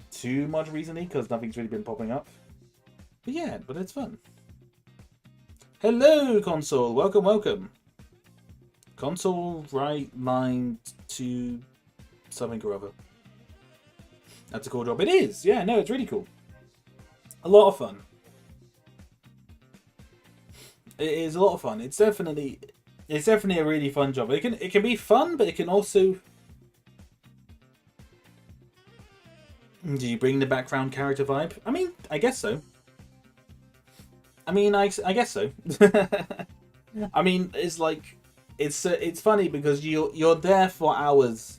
too much recently because nothing's really been popping up. But yeah, but it's fun. Hello, console. Welcome, welcome. Console right line to something or other. That's a cool job. It is. Yeah, no, it's really cool. A lot of fun. It is a lot of fun. It's definitely a really fun job. It can be fun, but it can also. Do you bring the background character vibe? I mean, I guess so. I guess so. I mean, it's like it's funny because you're there for hours.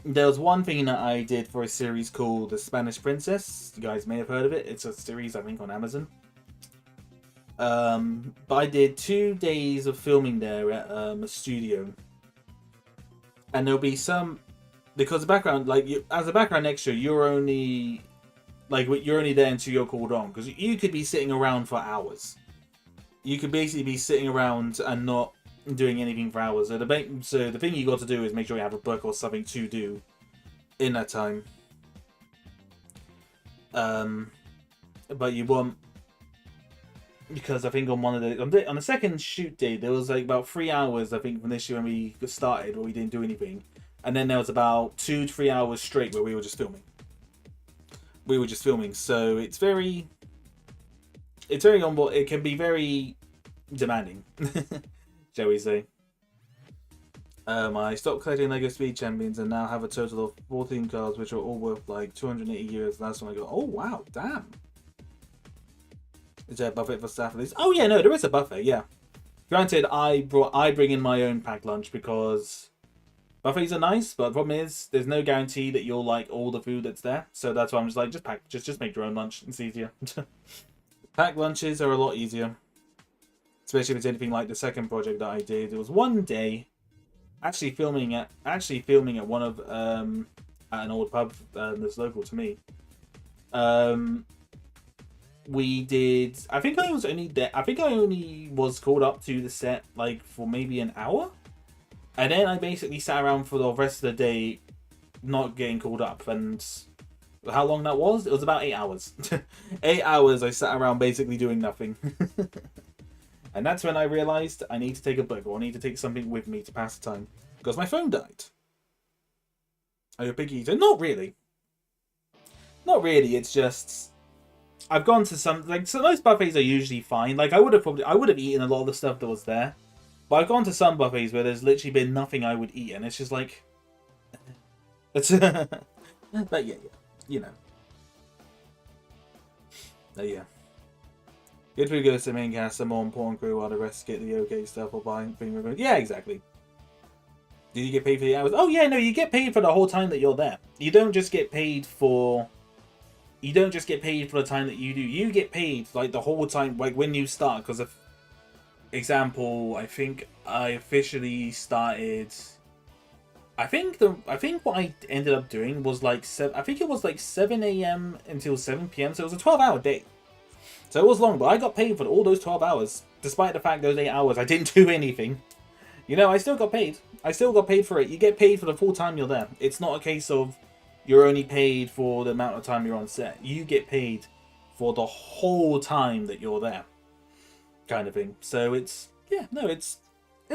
There was one thing that I did for a series called The Spanish Princess. You guys may have heard of it. It's a series, I think, on Amazon. But I did 2 days of filming there at a studio. And there'll be some... Because the background, like, as a background extra, you're only there until you're called on. Because you could be sitting around for hours. You could basically be sitting around and not doing anything for hours. So the thing you got to do is make sure you have a book or something to do in that time. But you want, because I think on the second shoot day there was like about 3 hours I think from this year when we started where we didn't do anything, and then there was about 2 to 3 hours straight where we were just filming. So it's very on board. It can be very demanding. Shall we say. I stopped collecting LEGO Speed Champions and now have a total of 14 cards, which are all worth like 280 euros. Last time I got, oh wow, damn. Is there a buffet for staff at least? Oh yeah, no, there is a buffet, yeah. Granted, I bring in my own packed lunch because buffets are nice, but the problem is there's no guarantee that you'll like all the food that's there. So that's why I'm just like, just make your own lunch. It's easier. Packed lunches are a lot easier. Especially if it's anything like the second project that I did. It was one day actually filming at one of at an old pub that's local to me. We did. I think I was only there. I think I only was called up to the set like for maybe an hour, and then I basically sat around for the rest of the day, not getting called up. And how long that was? It was about 8 hours. 8 hours I sat around basically doing nothing. And that's when I realized I need to take a book or I need to take something with me to pass the time. Because my phone died. Are you a big eater? Not really. Not really, it's just... I've gone to some... Like, so most buffets are usually fine. Like, I would have eaten a lot of the stuff that was there. But I've gone to some buffets where there's literally been nothing I would eat. And it's just like... It's... But yeah, you know. Yeah. Good food goes to the main cast, the more important crew, while the rest get the okay stuff or buying thing. Yeah, exactly. Did you get paid for the hours? Oh yeah, no, you get paid for the whole time that you're there. You don't just get paid for... You don't just get paid for the time that you do. You get paid like the whole time, like when you start. Because, of example, I think I officially started... I think what I ended up doing was like 7. I think it was like 7 a.m. until 7 p.m. So it was a 12-hour day. So it was long, but I got paid for all those 12 hours. Despite the fact those 8 hours I didn't do anything. You know, I still got paid. I still got paid for it. You get paid for the full time you're there. It's not a case of you're only paid for the amount of time you're on set. You get paid for the whole time that you're there. Kind of thing. So it's... Yeah, no, it's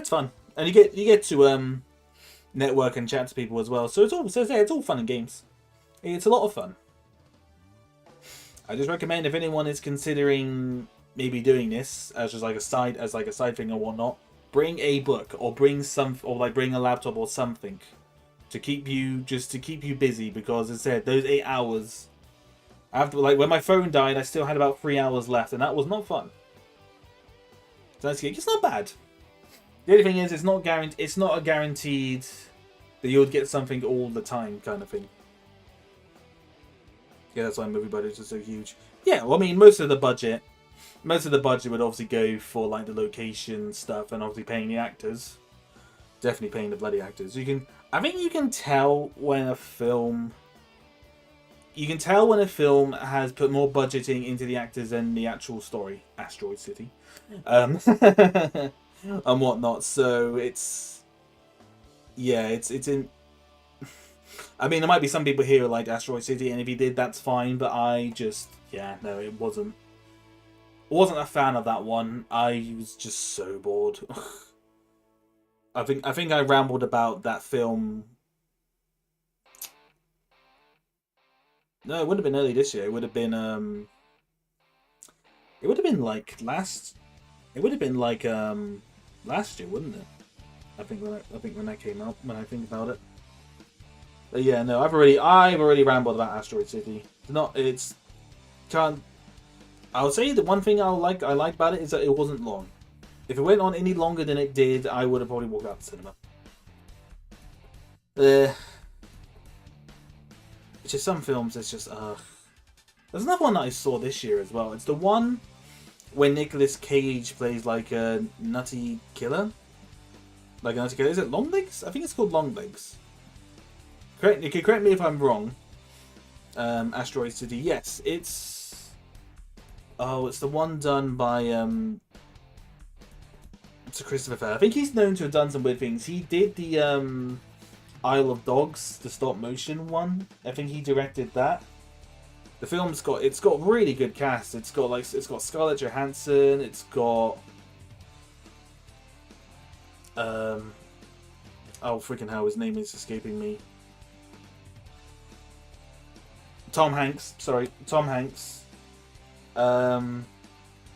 fun. And you get to network and chat to people as well. So it's all fun and games. It's a lot of fun. I just recommend if anyone is considering maybe doing this as just like a side thing or whatnot, bring a book or bring a laptop or something to keep you busy, because as I said, those 8 hours after, like when my phone died, I still had about 3 hours left, and that was not fun. So it's not bad. The only thing is, it's not a guaranteed that you'll get something all the time kind of thing. Yeah, that's why movie budgets are so huge. Yeah, well, I mean, most of the budget would obviously go for like the location stuff and obviously paying the actors. Definitely paying the bloody actors. I think you can tell when a film has put more budgeting into the actors than the actual story, Asteroid City, and whatnot. So it's in. I mean, there might be some people here who like Asteroid City, and if he did, that's fine. But it wasn't a fan of that one. I was just so bored. I think I rambled about that film. No, it wouldn't have been early this year. It would have been like last. It would have been like last year, wouldn't it? I think when that came out. When I think about it. But yeah, no, I've already rambled about Asteroid City. I would say the one thing I liked about it is that it wasn't long. If it went on any longer than it did, I would have probably walked out the cinema. It's just some films, it's just, There's another one that I saw this year as well. It's the one where Nicolas Cage plays like a nutty killer. Like a nutty killer. Is it Longlegs? I think it's called Longlegs. You can correct me if I'm wrong. Asteroid City. Yes, it's... Oh, it's the one done by... It's a Christopher Fair. I think he's known to have done some weird things. He did the Isle of Dogs, the stop motion one. I think he directed that. The film's got really good cast. It's got Scarlett Johansson. It's got oh freaking hell, his name is escaping me. Tom Hanks. Sorry, Tom Hanks. I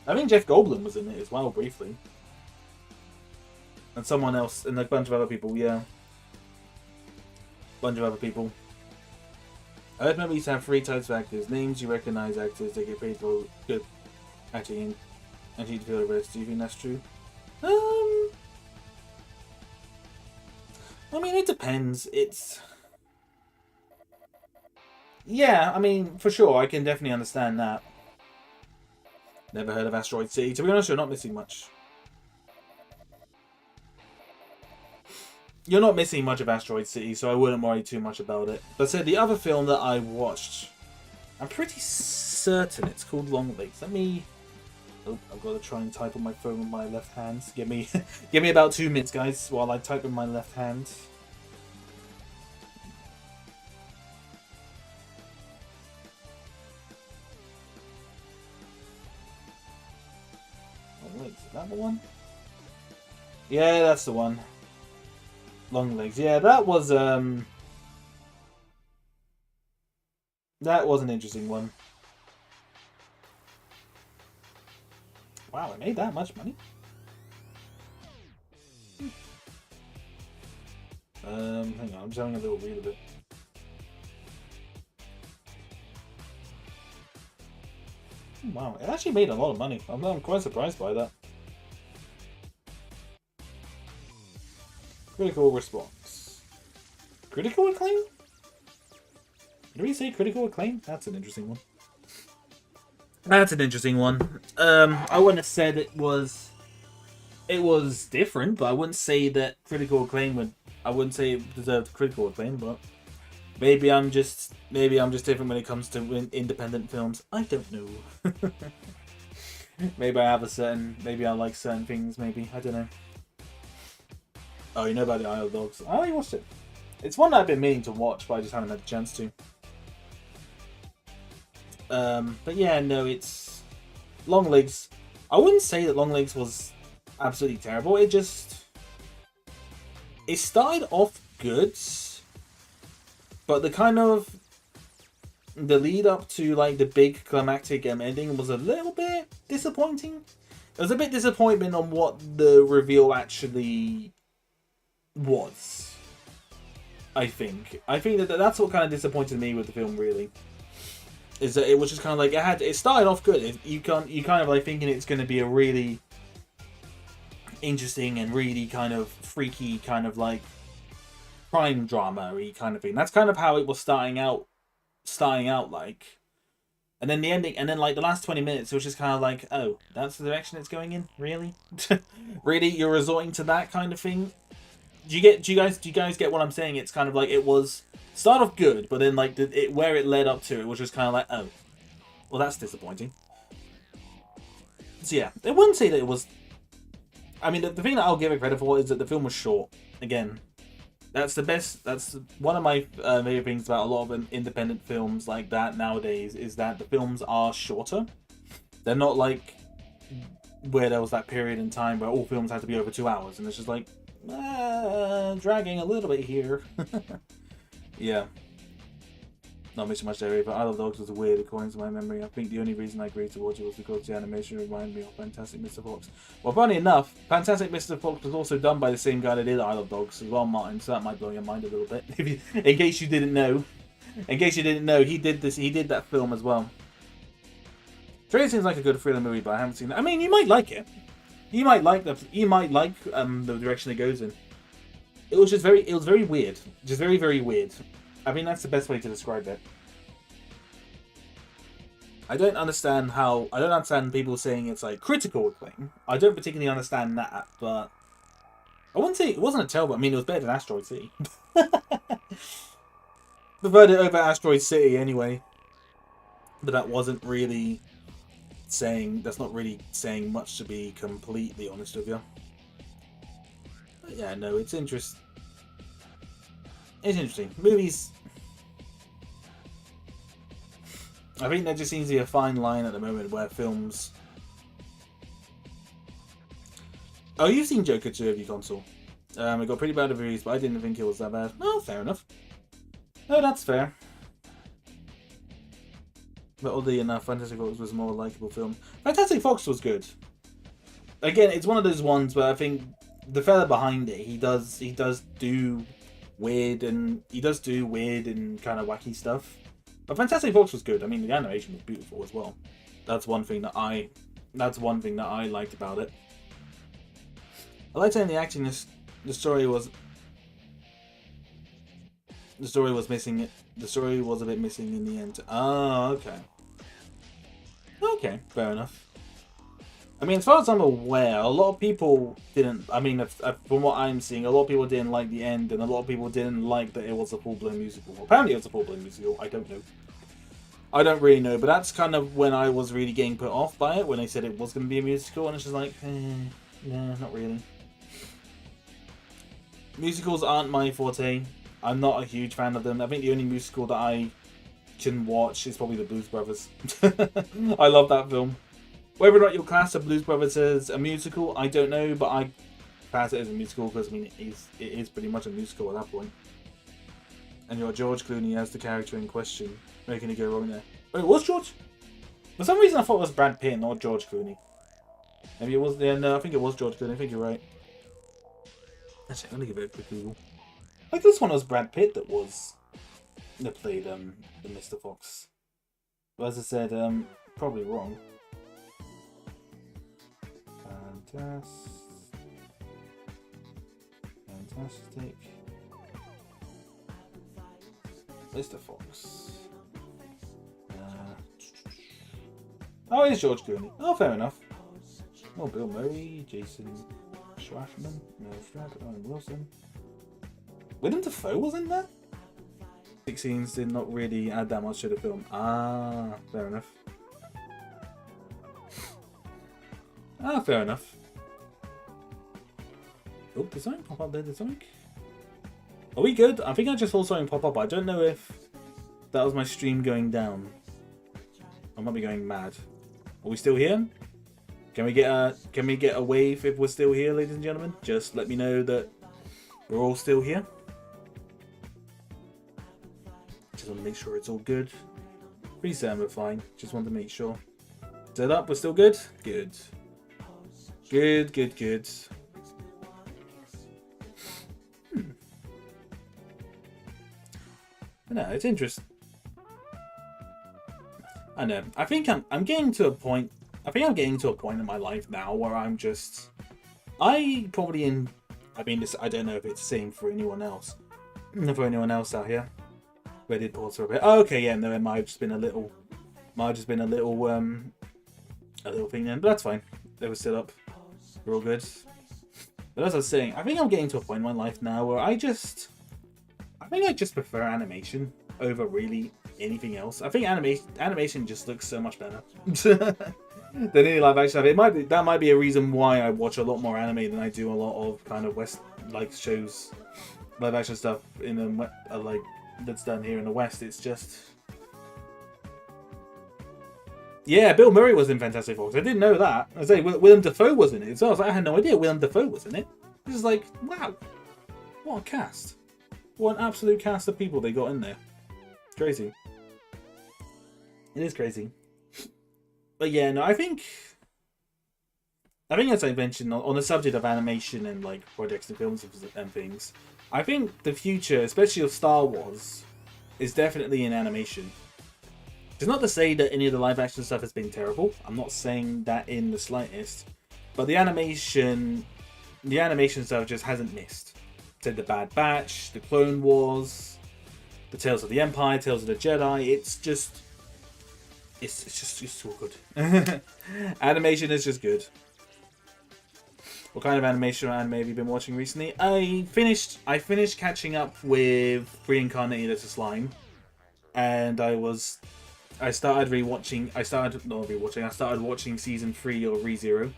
think Jeff Goldblum was in it as well briefly. And someone else, and a bunch of other people, yeah. Bunch of other people. I heard movies have 3 types of actors. Names you recognize, actors they get paid for good acting, and you feel the rest. Do you think that's true? I mean, it depends. Yeah, I mean, for sure, I can definitely understand that. Never heard of Asteroid City. To be honest, you're not missing much. You're not missing much of Asteroid City, so I wouldn't worry too much about it. But so the other film that I watched, I'm pretty certain it's called Longlegs. Let me... Oh, I've got to try and type on my phone with my left hand. Give me, give me about 2 minutes, guys, while I type with my left hand. Longlegs, is that the one? Yeah, that's the one. Longlegs. Yeah, that was an interesting one. Wow, it made that much money. Hang on, I'm just having a little read of it. Wow, it actually made a lot of money. I'm quite surprised by that. Critical response. Critical acclaim? Did we say critical acclaim? That's an interesting one. That's an interesting one. I wouldn't have said it was different, but I wouldn't say that critical acclaim would. I wouldn't say it deserved critical acclaim, but maybe I'm just different when it comes to independent films. I don't know. Maybe I like certain things. Maybe I don't know. Oh, you know about the Isle of Dogs? I already watched it. It's one that I've been meaning to watch, but I just haven't had a chance to. But yeah, no, it's Longlegs. I wouldn't say that Longlegs was absolutely terrible. It started off good, but the lead up to like the big climactic ending was a little bit disappointing. It was a bit disappointment on what the reveal actually was. I think that's what kind of disappointed me with the film, really. Is that it was just kind of like it started off good. You kind of like thinking it's going to be a really interesting and really kind of freaky kind of like crime drama-y kind of thing. That's kind of how it was starting out like. And then the ending, and then like the last 20 minutes, it was just kind of like, oh, that's the direction it's going in, really? Really, you're resorting to that kind of thing? Do you guys get what I'm saying? It's kind of like it was start off good, but then like where it led up to, it was just kind of like, oh, well, that's disappointing. So yeah, I wouldn't say that it was. I mean, the thing that I'll give it credit for is that the film was short. Again, that's the best. That's one of my favorite things about a lot of independent films like that nowadays is that the films are shorter. They're not like where there was that period in time where all films had to be over 2 hours, and it's just like dragging a little bit here. Yeah. Not missing much there, but Isle of Dogs was weird according to my memory. I think the only reason I agreed to watch it was because the animation reminded me of Fantastic Mr. Fox. Well, funny enough, Fantastic Mr. Fox was also done by the same guy that did Isle of Dogs as well, Martin, so that might blow your mind a little bit. In case you didn't know. In case you didn't know, he did that film as well. Trailer seems like a good thriller movie, but I haven't seen it. I mean, you might like it. You might like the direction it goes in. It was very weird. Just very, very weird. I mean, that's the best way to describe it. I don't understand people saying it's like critical acclaim. I don't particularly understand that, but I wouldn't say it wasn't a terrible. I mean, it was better than Asteroid City. Preferred it over Asteroid City anyway. But that wasn't really saying. That's not really saying much, to be completely honest with you. But yeah, no, it's interesting. It's interesting. Movies. I think there just seems to be a fine line at the moment where films. Oh, you've seen Joker 2, have you, Console? It got pretty bad reviews, but I didn't think it was that bad. Oh, fair enough. No, that's fair. But oddly enough, Fantastic Fox was a more likable film. Fantastic Fox was good. Again, it's one of those ones where I think the fella behind it, he does do weird and kind of wacky stuff. But Fantastic Fox was good. I mean, the animation was beautiful as well. That's one thing that I liked about it. I liked saying the acting. The story was missing. The story was a bit missing in the end. Oh, okay. Okay, fair enough. I mean, as far as I'm aware, a lot of people didn't. I mean, from what I'm seeing, a lot of people didn't like the end, and a lot of people didn't like that it was a full-blown musical. Apparently, it was a full-blown musical. I don't know. I don't really know, but that's kind of when I was really getting put off by it, when they said it was going to be a musical, and it's just like, nah, not really. Musicals aren't my forte. I'm not a huge fan of them. I think the only musical that I can watch is probably The Blues Brothers. I love that film. Whether or not you'll class The Blues Brothers as a musical, I don't know, but I class it as a musical because, I mean, it is pretty much a musical at that point. And you're George Clooney as the character in question, making it go wrong there. Wait, it was George? For some reason I thought it was Brad Pitt, not George Clooney. Maybe it was, yeah, no, I think it was George Clooney, I think you're right. Actually, I'm gonna give it a quick Google. I think this one was Brad Pitt that played the Mr. Fox. But as I said, probably wrong. Fantastic. Mr. Fox. Oh, it's George Clooney. Oh, fair enough. Oh, Bill Murray, Jason Schwartzman, Mel Strap, Owen Wilson. Willem Dafoe was in there? 6 scenes did not really add that much to the film. Ah, fair enough. Ah, fair enough. Oh, did something pop up there? Did something? Are we good? I think I just saw something pop up. I don't know if that was my stream going down. I might be going mad. Are we still here? Can we get a wave if we're still here, ladies and gentlemen? Just let me know that we're all still here. Just want to make sure it's all good. Pretty certain we're fine. Just want to make sure. Set up, we're still good? Good. Good, good, good. No, it's interesting. I know. I think I'm getting to a point. I think I'm getting to a point in my life now where I'm just. I mean, this. I don't know if it's the same for anyone else. For anyone else out here. Where did pause for a bit? Oh, okay, yeah. No, it might have just been a little. A little thing then, but that's fine. They were still up. We're all good. But as I was saying, I think I'm getting to a point in my life now where I think I just prefer animation over really anything else. I think animation just looks so much better than any live action stuff. That might be a reason why I watch a lot more anime than I do a lot of kind of West shows, live action stuff in the that's done here in the West. It's just, yeah, Bill Murray was in Fantastic Four. I didn't know that. I say Willem Dafoe was in it. So I had no idea Willem Dafoe was in it. This is like, wow, what a cast. What an absolute cast of people they got in there. It's crazy. It is crazy. But yeah, no, I think as I mentioned on the subject of animation and like projects and films and things, I think the future, especially of Star Wars, is definitely in animation. It's not to say that any of the live action stuff has been terrible. I'm not saying that in the slightest. But the animation stuff just hasn't missed. Said the Bad Batch, the Clone Wars, the Tales of the Empire, Tales of the Jedi. It's just so good. Animation is just good. What kind of animation or anime have you been watching recently? I finished catching up with Reincarnated as a Slime, and I started watching season 3 of ReZero.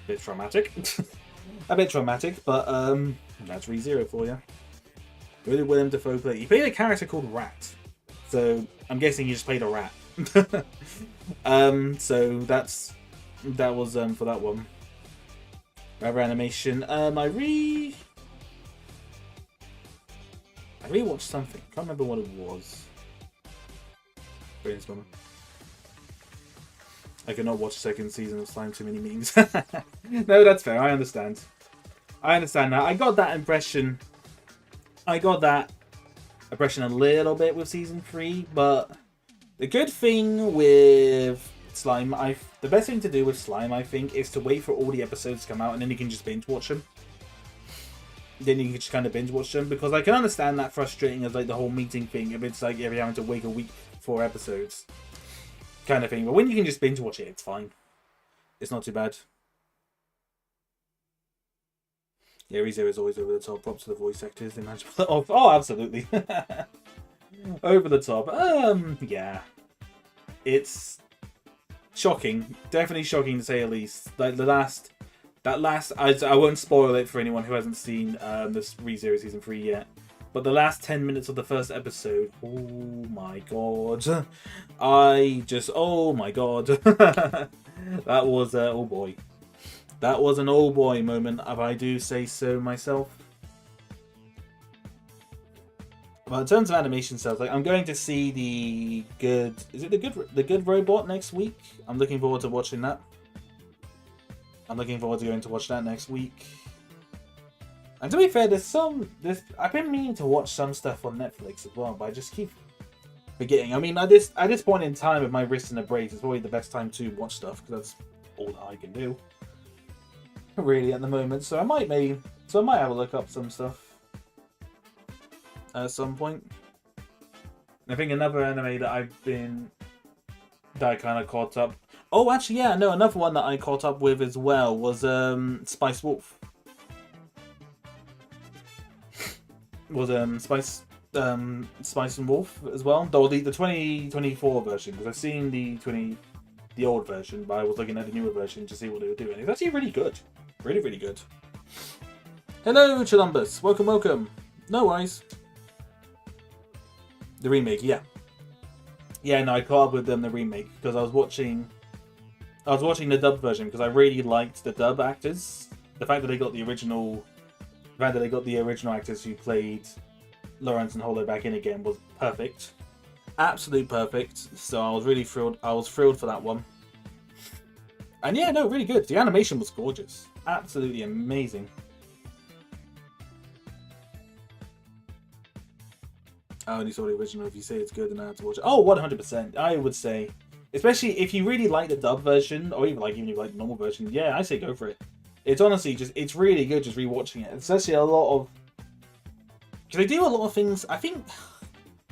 Bit traumatic. A bit traumatic, but that's ReZero for you. Really Willem Dafoe play. He played a character called Rat, so I'm guessing he just played a rat. So that was for that one. Rather animation. I rewatched something. Can't remember what it was. Brainstorming. I cannot watch second season of Slime. Too many memes. No, that's fair. I understand. I understand that. I got that impression a little bit with season 3, but the good thing with Slime, the best thing to do with Slime, I think, is to wait for all the episodes to come out and then you can just binge watch them. Then you can just kind of binge watch them, because I can understand that frustrating as like the whole meeting thing, if it's like you're having to wait a week for episodes kind of thing. But when you can just binge watch it, it's fine. It's not too bad. Yeah, ReZero is always over the top. Props to the voice actors. They manage to pull it off. Oh, absolutely. Over the top. Yeah. It's shocking. Definitely shocking to say the least. Like that last, I won't spoil it for anyone who hasn't seen this ReZero Season 3 yet. But the last 10 minutes of the first episode, oh my god. Oh my god. That was, oh boy. That was an oh boy moment, if I do say so myself. Well, in terms of animation stuff, like I'm going to see the good robot next week. I'm looking forward to watching that. I'm looking forward to going to watch that next week. And to be fair, I've been meaning to watch some stuff on Netflix as well, but I just keep forgetting. I mean, at this point in time with my wrist in a brace, it's probably the best time to watch stuff because that's all that I can do. Really at the moment, so I might have a look up some stuff at some point. I think another anime that I kind of caught up. Oh, actually, yeah, no, another one that I caught up with as well was Spice Wolf. Spice and Wolf as well. Though the 2024 version, because I've seen the old version, but I was looking at the newer version to see what they were doing. It's actually really good. Really, really good. Hello, Cholumbus. Welcome, welcome. No worries. The remake, yeah. Yeah, no, I caught up with them the remake because I was watching the dub version because I really liked the dub actors. The fact that they got the original actors who played Lawrence and Holo back in again was perfect. Absolute perfect. So I was really thrilled. I was thrilled for that one. And yeah, no, really good. The animation was gorgeous. Absolutely amazing. I only saw the original. If you say it's good, then I have to watch it. Oh, 100%. I would say. Especially if you really like the dub version, or even if you like the normal version, yeah, I say go for it. It's honestly it's really good just rewatching it. Especially a lot of... Because they do a lot of things... I think...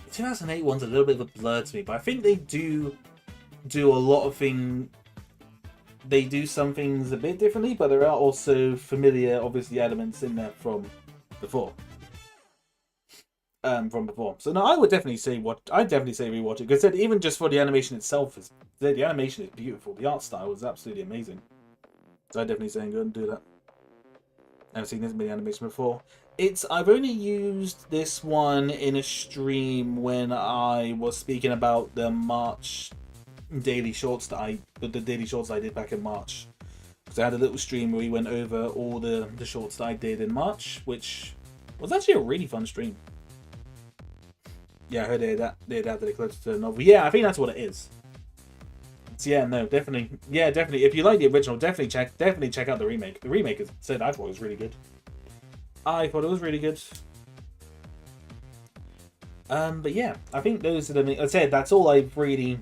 The 2008 one's a little bit of a blur to me, but I think they do a lot of things... They do some things a bit differently, but there are also familiar, obviously, elements in there from before. So no, I would definitely say rewatch it because even just for the animation itself, the animation is beautiful. The art style is absolutely amazing. So I definitely say go and do that. I've seen this many animation before. I've only used this one in a stream when I was speaking about the March daily shorts that I did back in March. Because I had a little stream where we went over all the shorts that I did in March, which was actually a really fun stream. Yeah, I heard they adapted it closer to the novel. Yeah, I think that's what it is. So yeah, no, definitely. Yeah, definitely. If you like the original, definitely check out the remake. The remake I thought it was really good. I thought it was really good. But yeah, I think those are the... I said that's all I've really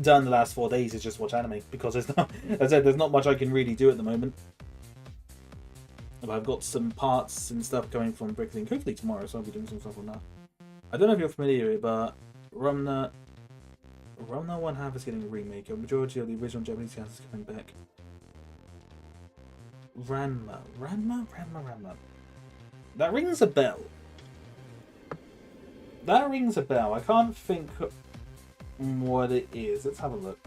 done the last 4 days is just watch anime because there's not much I can really do at the moment. But I've got some parts and stuff coming from Brickarms hopefully tomorrow, so I'll be doing some stuff on that. I don't know if you're familiar with it, but Rumna 1/2 is getting a remake. A majority of the original Japanese cast is coming back. Ranma. That rings a bell. I can't think what it is. Let's have a look.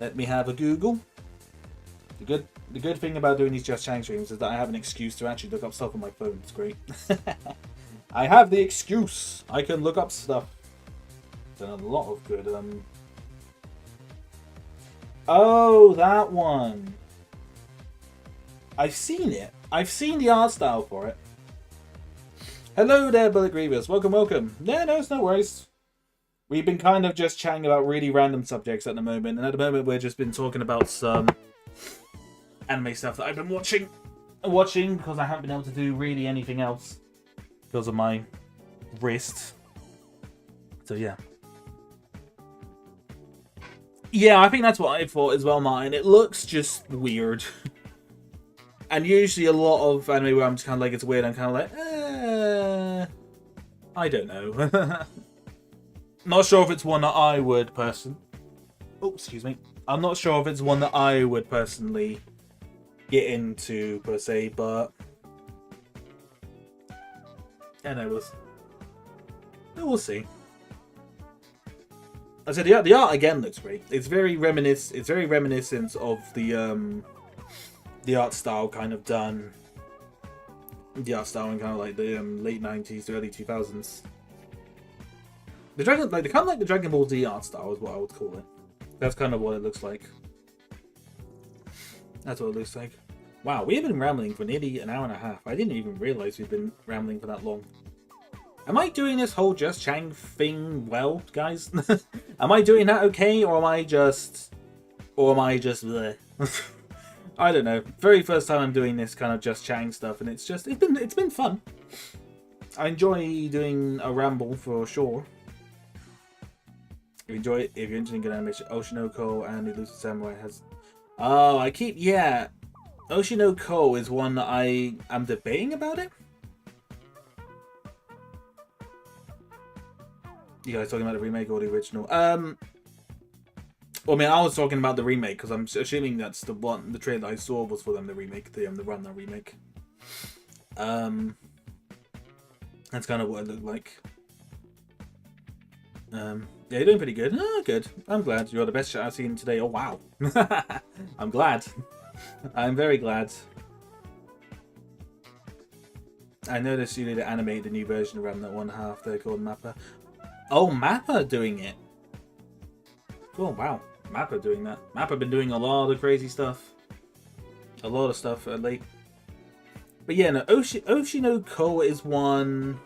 Let me have a Google. The good thing about doing these Just Chatting streams is that I have an excuse to actually look up stuff on my phone. It's great. I have the excuse. I can look up stuff. Done a lot of good. Oh, that one. I've seen it. I've seen the art style for it. Hello there, Bullet Grievous. Welcome, welcome. Yeah, no, it's no worries. We've been kind of just chatting about really random subjects at the moment, and at the moment we've just been talking about some anime stuff that I've been watching because I haven't been able to do really anything else because of my wrist. So yeah. Yeah, I think that's what I thought as well, Martin. It looks just weird. And usually a lot of anime where I'm just kind of like, it's weird, I'm kind of like, I don't know. Not sure if it's one that I would I'm not sure if it's one that I would personally get into, per se, but And we'll see. I said the art again looks great. It's very reminiscent of the art style kind of done. The art style in kind of like the late 90s to early 2000s. The Dragon, like the kind of like the Dragon Ball Z art style is what I would call it. That's kind of what it looks like. That's what it looks like. Wow, we have been rambling for nearly an hour and a half. I didn't even realize we've been rambling for that long. Am I doing this whole Just Chang thing well, guys? Am I doing that okay, or am I just bleh? I don't know. Very first time I'm doing this kind of Just Chang stuff, and it's been fun. I enjoy doing a ramble for sure. If you enjoy it, if you're interested in good animation, Oshinoko and Elusive Samurai has. Oh, yeah. Oshinoko is one that I am debating about it. You guys talking about the remake or the original? Well, I mean, I was talking about the remake because I'm assuming that's the one. The trailer I saw was for them, the remake, the Runner remake. That's kind of what it looked like. Yeah, you're doing pretty good. Oh, good. I'm glad. You're the best shot I've seen today. Oh, wow. I'm glad. I'm very glad. I noticed you need to animate the new version of Remnant 1/2. They're called Mappa. Oh, Mappa doing it. Oh, wow. Mappa doing that. Mappa been doing a lot of crazy stuff. A lot of stuff late. But yeah, no, Oshinoko is one...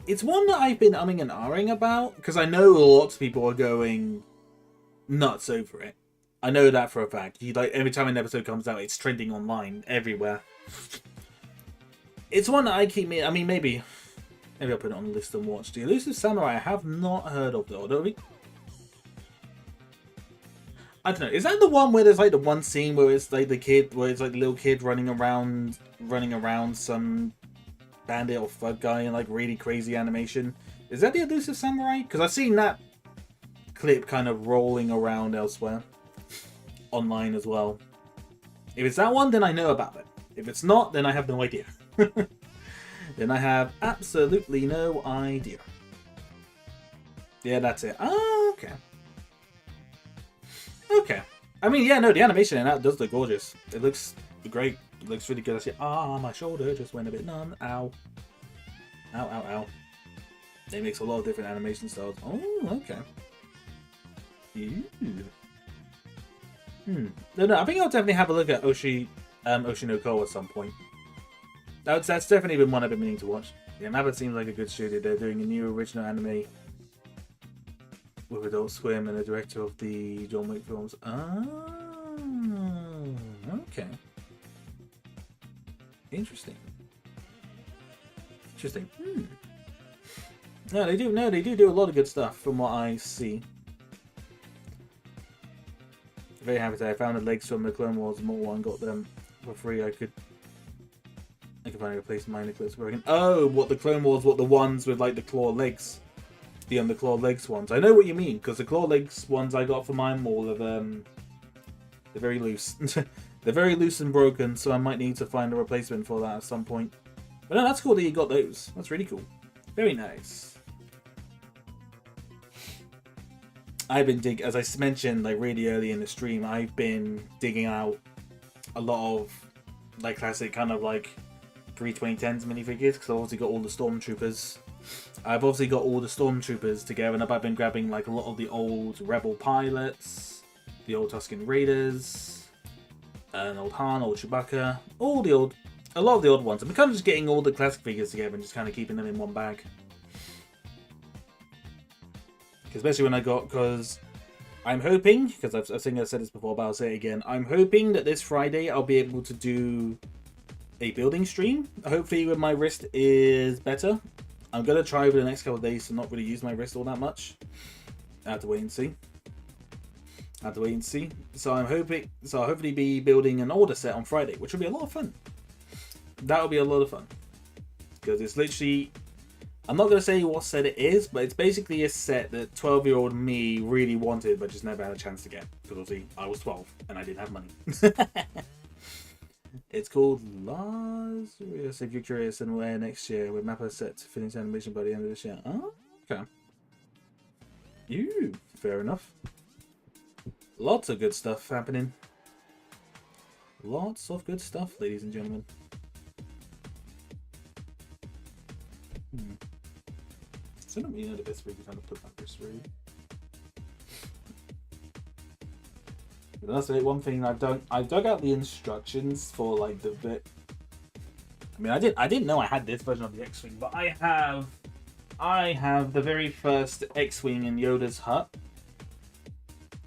It's one that I've been umming and ahhing about, because I know lots of people are going nuts over it. I know that for a fact. Like, every time an episode comes out, it's trending online, everywhere. It's one that I keep... I mean, maybe I'll put it on the list and watch. The Elusive Samurai, I have not heard of though. I don't know. Is that the one where there's like the one scene where it's like the little kid running around some bandit or thug guy in like really crazy animation? Is that the Elusive Samurai? Because I've seen that clip kind of rolling around elsewhere online as well. If it's that one, then I know about it. If it's not, then I have no idea. Then I have absolutely no idea. Yeah, that's it. Oh, okay. Okay. I mean, yeah, no, the animation in that does look gorgeous. It looks great. It looks really good. I see. Ah, my shoulder just went a bit numb. Ow. Ow, ow, ow. It makes a lot of different animation styles. Oh, okay. Ew. No, I think I'll definitely have a look at Oshinoko at some point. That's definitely been one I've been meaning to watch. Yeah, Mappa seems like a good studio. They're doing a new original anime with Adult Swim and the director of the John Wick films. Oh, okay. Interesting. No, they do a lot of good stuff from what I see. Very happy that I found the legs from the Clone Wars More one, got them for free. I could finally replace mine clips working. Oh, what the Clone Wars? What the ones with like the claw legs? The claw legs ones. I know what you mean because the claw legs ones I got for mine all of they're very loose. They're very loose and broken, so I might need to find a replacement for that at some point. But no, that's cool that you got those. That's really cool. Very nice. I've been as I mentioned like really early in the stream, I've been digging out a lot of like classic kind of like pre-2010s minifigures because I've obviously got all the Stormtroopers. I've obviously got all the Stormtroopers together, and I've been grabbing like a lot of the old Rebel pilots, the old Tusken Raiders, an old Han, old Chewbacca, a lot of the old ones. I'm kind of just getting all the classic figures together and just kind of keeping them in one bag. Especially when because I'm hoping, because I think I've said this before, but I'll say it again. I'm hoping that this Friday I'll be able to do a building stream. Hopefully when my wrist is better. I'm going to try over the next couple of days to not really use my wrist all that much. I have to wait and see. So I'll hopefully be building an order set on Friday, which will be a lot of fun. That'll be a lot of fun. Because it's literally... I'm not going to say what set it is, but it's basically a set that 12-year-old me really wanted, but just never had a chance to get. Because obviously I was 12 and I didn't have money. It's called Lazarus, if you're curious, and where next year with Mappa set to finish animation by the end of this year. Oh, okay. Fair enough. Lots of good stuff happening. Lots of good stuff, ladies and gentlemen. So I don't really know the best way to kind of put that this through. But that's it. One thing I dug out the instructions for like the bit. I mean, I didn't know I had this version of the X-Wing, but I have the very first X-Wing in Yoda's hut.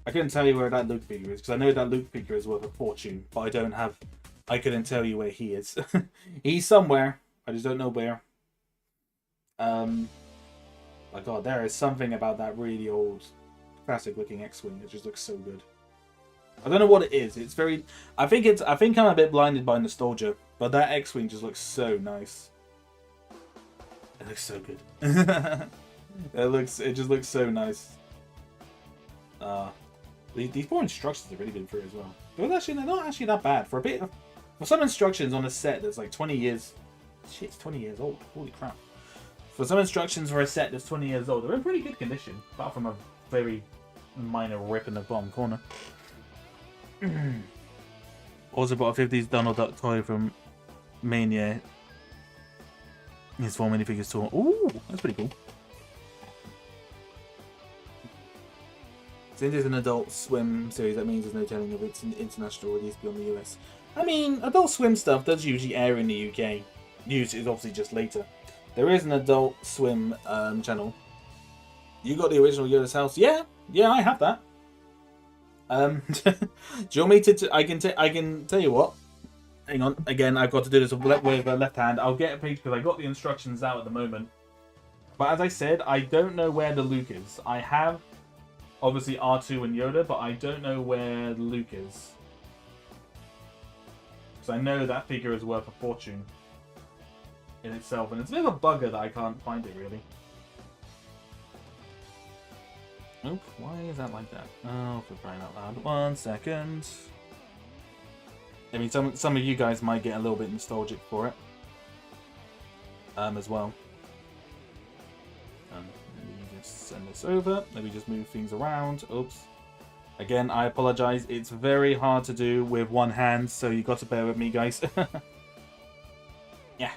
I couldn't tell you where that Luke figure is because I know that Luke figure is worth a fortune, but I couldn't tell you where he is. He's somewhere. I just don't know where. My God, there is something about that really old, classic-looking X-Wing. It just looks so good. I don't know what it is. It's very. I think I'm a bit blinded by nostalgia, but that X-Wing just looks so nice. It looks so good. It just looks so nice. These poor instructions have really been through as well. They're not actually that bad for some instructions on a set that's like 20 years. Shit, it's 20 years old. Holy crap! For some instructions for a set that's 20 years old, they're in pretty good condition, apart from a very minor rip in the bottom corner. Also bought a 50s Donald Duck toy from Mania. His 4 minifigures tour. Ooh, that's pretty cool. Since it's an Adult Swim series, that means there's no telling of its international release beyond the US. I mean, Adult Swim stuff does usually air in the UK. Usually, it's obviously just later. There is an Adult Swim channel. You got the original Yoda's house? Yeah, I have that. Do you want me to? I can tell you what. Hang on. Again, I've got to do this with the left hand. I'll get a page because I got the instructions out at the moment. But as I said, I don't know where the Luke is. I have obviously R2 and Yoda, but I don't know where Luke is. Because I know that figure is worth a fortune in itself, and it's a bit of a bugger that I can't find it really. Nope, why is that like that? Oh, for crying out loud. 1 second. I mean, some of you guys might get a little bit nostalgic for it. As well. Let me just send this over. Let me just move things around. Oops. Again, I apologize. It's very hard to do with one hand, so you got to bear with me, guys. Yeah.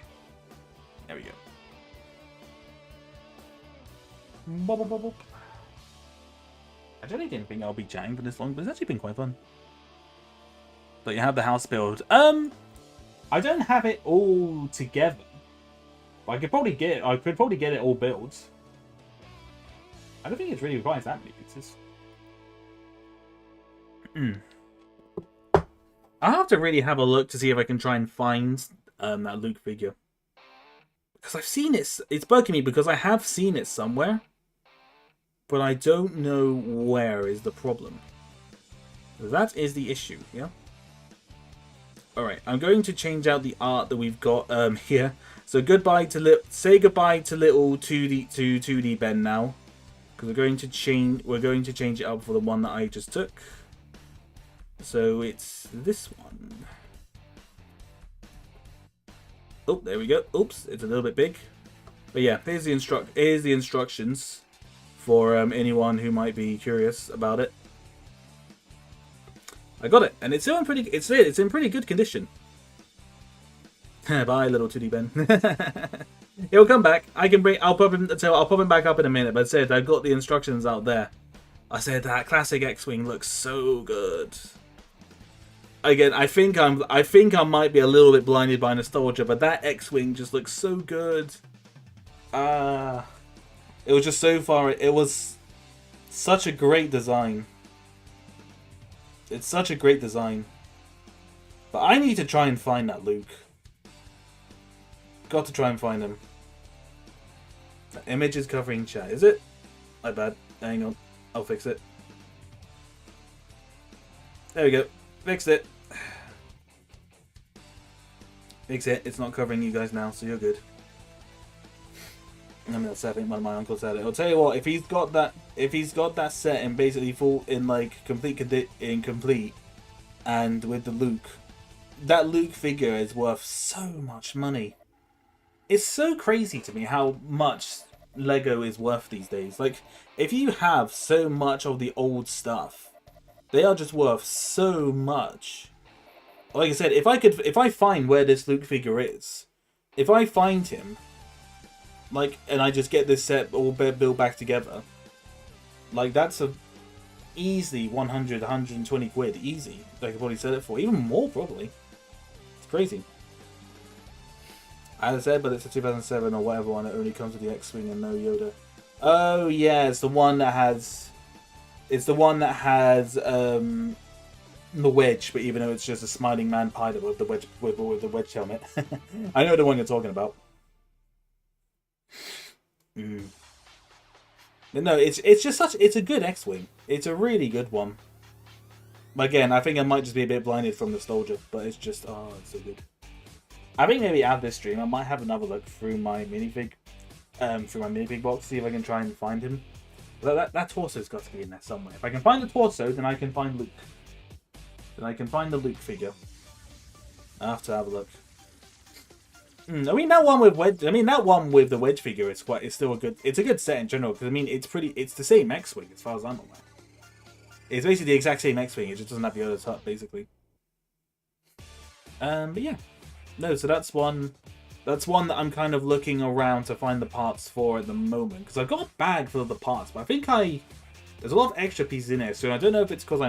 There we go. Bop, bop, bop, bop. I really didn't think I'll be chatting for this long, but it's actually been quite fun. But you have the house build. I don't have it all together. But I could probably get it all built. I don't think it's really requires that many pieces. I'll have to really have a look to see if I can try and find that Luke figure. Because I've seen it. It's bugging me because I have seen it somewhere. But I don't know where is the problem. That is the issue, yeah? Alright, I'm going to change out the art that we've got here. So say goodbye to little 2D Ben now. Because we're going to change it up for the one that I just took. So it's this one. Oh, there we go. Oops, it's a little bit big. But yeah, here's the instructions for anyone who might be curious about it. I got it, and it's in pretty good condition. Bye, little 2D Ben. He'll come back. I'll pop him back up in a minute. But I said I've got the instructions out there. I said that classic X-Wing looks so good. Again, I think I might be a little bit blinded by nostalgia, but that X-Wing just looks so good. It was just so far. It was such a great design. It's such a great design. But I need to try and find that Luke. Got to try and find him. The image is covering chat, is it? My bad. Hang on. I'll fix it. There we go. Fixed it. Fix it. It's not covering you guys now, so you're good. I mean, that's I think one of my uncles said it. I'll tell you what, if he's got that set in basically full in like complete, and with the Luke, that Luke figure is worth so much money. It's so crazy to me how much Lego is worth these days. Like, if you have so much of the old stuff, they are just worth so much. Like I said, if I find where this Luke figure is, if I find him, like, and I just get this set all built back together, like, that's a easy 100, 120 quid, easy. I could probably sell it for, even more probably. It's crazy. As I said, but it's a 2007 or whatever one that only comes with the X-Wing and no Yoda. Oh yeah, it's the one that has... It's the one that has the wedge, but even though it's just a smiling man pilot with the wedge with the wedge helmet. I know the one you're talking about. Mm. No, it's just such... It's a good X-Wing. It's a really good one. Again, I think I might just be a bit blinded from nostalgia, but it's just... Oh, it's so good. I think maybe after this stream, I might have another look through my minifig box, see if I can try and find him. But that torso's got to be in there somewhere. If I can find the torso, then I can find Luke. Then I can find the Luke figure. I have to have a look. I mean, that one with wedge. I mean, that one with the wedge figure is quite. It's still a good. It's a good set in general because I mean, it's pretty. It's the same X-wing as far as I'm aware. It's basically the exact same X-wing. It just doesn't have Yoda's hut, basically. But yeah. No, so that's one that I'm kind of looking around to find the parts for at the moment. Because I've got a bag full of the parts, but I think there's a lot of extra pieces in there. So I don't know if it's because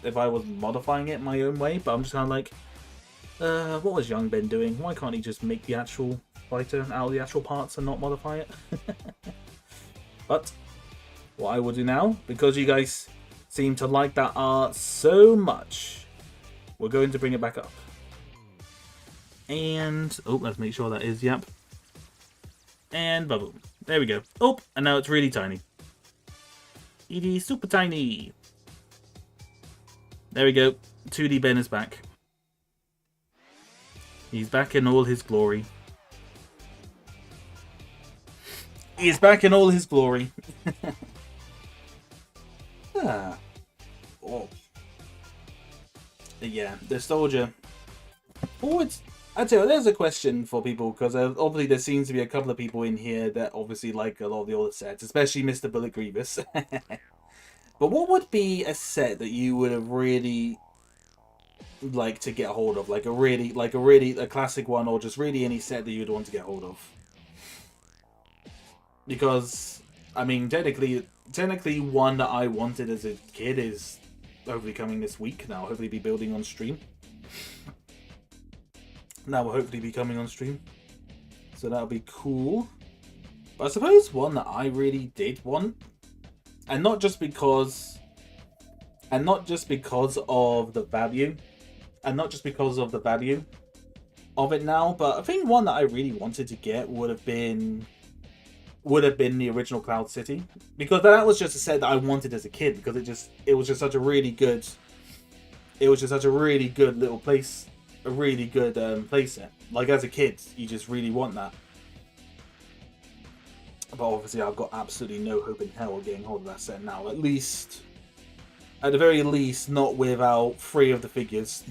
if I was modifying it my own way, but I'm just kind of like, what was Young Ben doing? Why can't he just make the actual fighter out of the actual parts and not modify it? But what I will do now, because you guys seem to like that art so much, we're going to bring it back up. And, oh, let's make sure that is, yep. And boom. There we go. Oh, and now it's really tiny. It is super tiny. There we go. 2D Ben is back. He's back in all his glory. He's back in all his glory. Ah. Oh. Yeah, nostalgia. Oh, it's... I tell you, there's a question for people, because obviously there seems to be a couple of people in here that obviously like a lot of the older sets, especially Mr. Bullet Grievous. But what would be a set that you would have really liked to get hold of? Like a classic one, or just really any set that you'd want to get hold of? Because, I mean, technically one that I wanted as a kid is hopefully coming this week now. Hopefully be building on stream. That will hopefully be coming on stream. So that'll be cool. But I suppose one that I really did want, and not just because of the value, of it now, but I think one that I really wanted to get would have been the original Cloud City, because that was just a set that I wanted as a kid, because it was just such a really good little place. A really good playset. Like, as a kid, you just really want that. But obviously, I've got absolutely no hope in hell of getting hold of that set now. At the very least, not without 3 of the figures.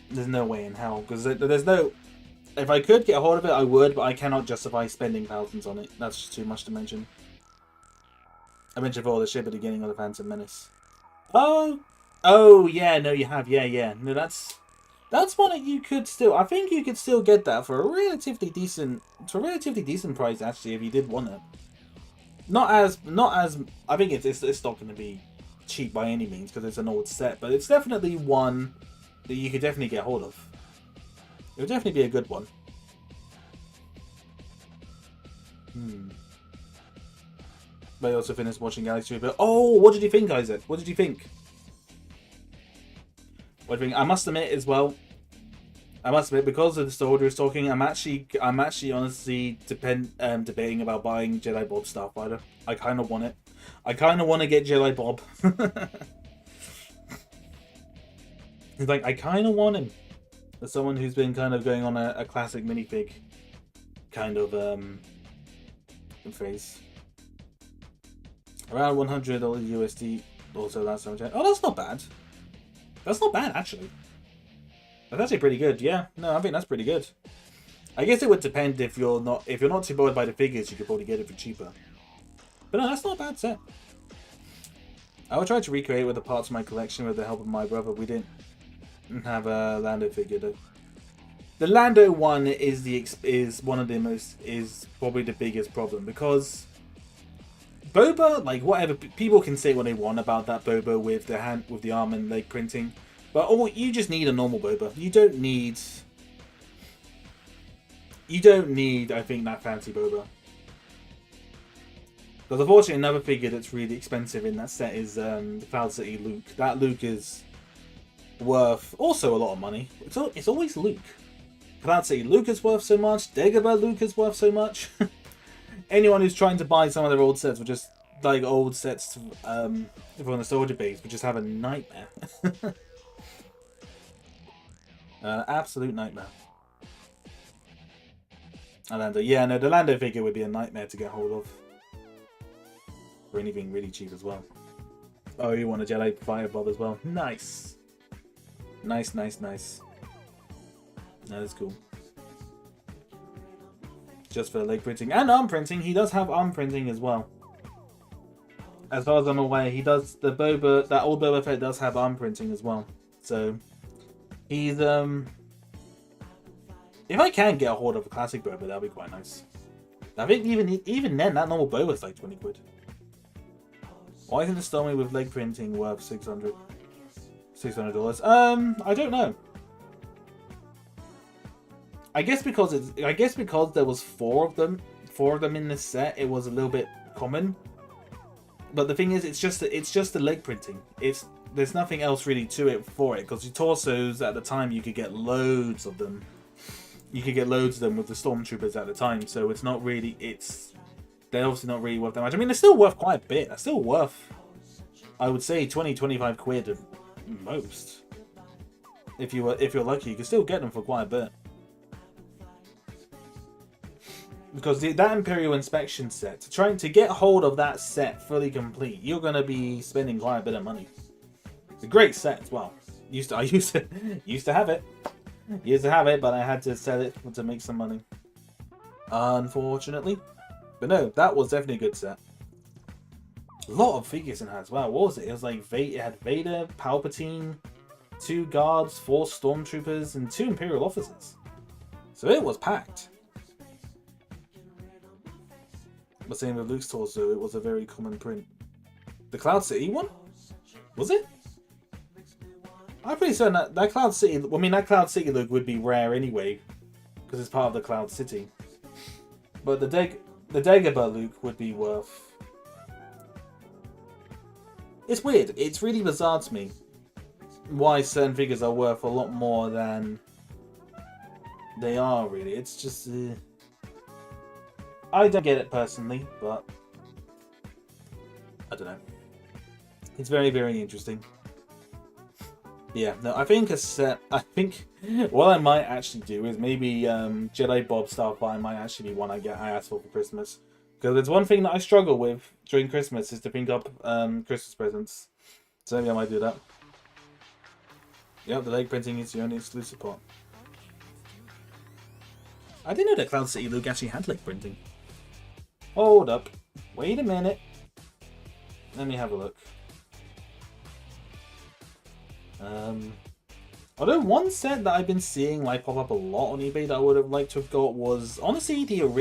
There's no way in hell. Because there's no... If I could get a hold of it, I would, but I cannot justify spending thousands on it. That's just too much to mention. I mentioned all the shit at the beginning of the Phantom Menace. Oh, yeah, no, you have, yeah. No, that's one that you could still... I think you could still get that for a relatively decent price, actually, if you did want it. Not as... I think it's not going to be cheap by any means, because it's an old set, but it's definitely one that you could definitely get hold of. It would definitely be a good one. But I also finished watching Galaxy Rebirth. Oh, what did you think, Isaac? What did you think? I must admit as well. Because of the story is talking, I'm actually honestly debating about buying Jedi Bob Starfighter. I kind of want it. I kind of want to get Jedi Bob. It's like, I kind of want him. As someone who's been kind of going on a classic minifig kind of phase. Around $100 USD. Also, that's so much. Oh, that's not bad. That's not bad, actually. That's actually pretty good. Yeah, no, I think that's pretty good. I guess it would depend if you're not too bothered by the figures, you could probably get it for cheaper. But no, that's not a bad set. I will try to recreate with the parts of my collection with the help of my brother. We didn't have a Lando figure though. The Lando one is probably the biggest problem because Boba, like whatever people can say what they want about that Boba with the arm and leg printing, but you just need a normal Boba. You don't need I think that fancy Boba. Because unfortunately another figure that's really expensive in that set is the Cloud City Luke. That Luke is worth also a lot of money. It's always Luke. Cloud City Luke is worth so much. Dagobah Luke is worth so much. Anyone who's trying to buy some of their old sets will just like old sets from the soldier base would just have a nightmare. Absolute nightmare. Lando, yeah, no, the Lando figure would be a nightmare to get hold of. For anything really cheap as well. Oh, you want a Jedi Fighter Bob as well? Nice. Nice. That is cool. Just for leg printing and arm printing. He does have arm printing as well. As far as I'm aware, he does. That old Boba Fett does have arm printing as well. So he's if I can get a hold of a classic Boba, that'll be quite nice. I think even then, that normal Boba's like 20 quid. Why isn't the Stormy with leg printing worth $600? I don't know. I guess because there was four of them in this set, it was a little bit common. But the thing is, it's just the leg printing. There's nothing else really to it for it, because your torsos at the time you could get loads of them. You could get loads of them with the stormtroopers at the time, so it's not really they're obviously not really worth that much. I mean, they're still worth quite a bit. They're still worth, I would say, 20-25 quid at most. If you're lucky, you can still get them for quite a bit. Because that Imperial Inspection set, trying to get hold of that set fully complete, you're going to be spending quite a bit of money. It's a great set as well. I used to have it. Used to have it, but I had to sell it to make some money. Unfortunately. But no, that was definitely a good set. A lot of figures in it as well. What was it? It was like it had Vader, Palpatine, 2 guards, 4 stormtroopers, and 2 Imperial officers. So it was packed. But same with Luke's torso, it was a very common print. The Cloud City one? Was it? I'm pretty certain that Cloud City... I mean, that Cloud City look would be rare anyway, because it's part of the Cloud City. But the Dagobah Luke would be worth... It's weird. It's really bizarre to me why certain figures are worth a lot more than they are, really. It's just... I don't get it personally, but I don't know. It's very, very interesting. Yeah, no, I think what I might actually do is maybe Jedi Bob Starfire might actually be one I ask for Christmas. Because it's one thing that I struggle with during Christmas is to pick up Christmas presents. So maybe I might do that. Yep, the leg printing is the only exclusive part. I didn't know that Cloud City Luke actually had leg printing. Hold up. Wait a minute. Let me have a look. Although one set that I've been seeing like pop up a lot on eBay that I would have liked to have got was honestly the OG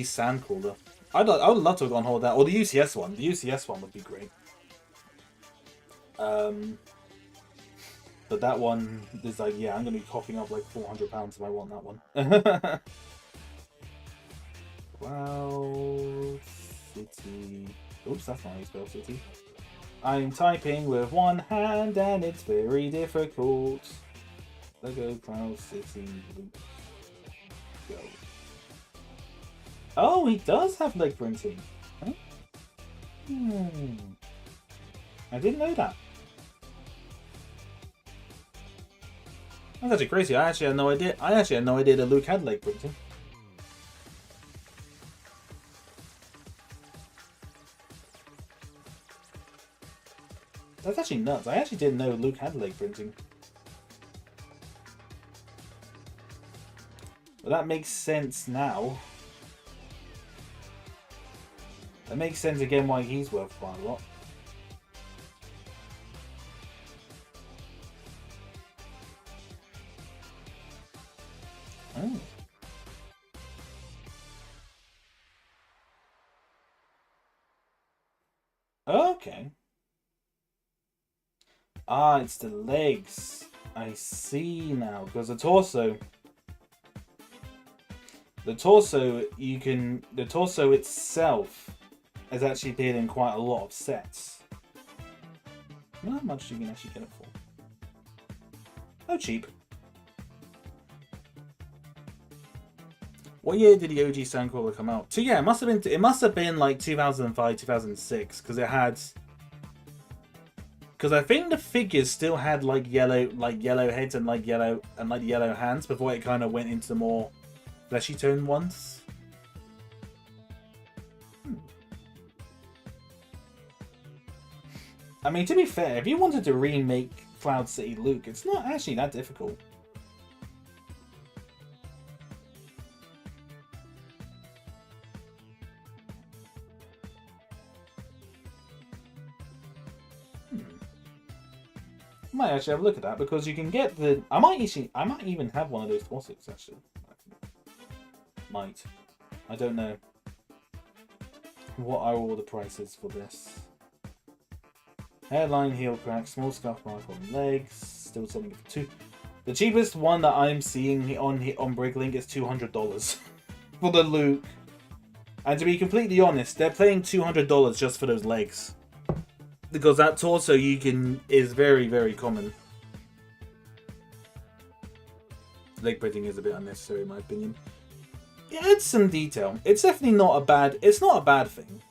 Sandcrawler. I would love to have gone hold of that, or the UCS one. The UCS one would be great. But that one is like, yeah, I'm gonna be coughing up like £400 if I want that one. Cloud City. Oops, that's not how you spell city. I'm typing with one hand and it's very difficult. Lego Cloud City. Go. Oh, he does have leg printing. Huh? I didn't know that. That's actually crazy. I actually had no idea. That Luke had leg printing. That's actually nuts. I actually didn't know Luke had leg printing. But that makes sense now. That makes sense again why he's worth quite a lot. Oh. Okay. Ah, it's the legs. I see now. Because the torso, the torso itself has actually appeared in quite a lot of sets. I wonder how much you can actually get it for. Oh, cheap. What year did the OG Sandcrawler come out? So yeah, it must have been like 2005, 2006, because it had. Because I think the figures still had like yellow heads and like yellow hands before it kind of went into the more fleshy tone ones. I mean, to be fair, if you wanted to remake Cloud City Luke, it's not actually that difficult. I might actually have a look at that because you can get the. I might even have one of those fossils actually. Might. I don't know. What are all the prices for this? Hairline, heel crack, small scuff mark on legs. Still something for two. The cheapest one that I'm seeing on Bricklink is $200 for the Luke. And to be completely honest, they're paying $200 just for those legs. Because that torso is very, very common. Leg printing is a bit unnecessary in my opinion. It adds some detail. It's definitely not a bad. It's not a bad thing.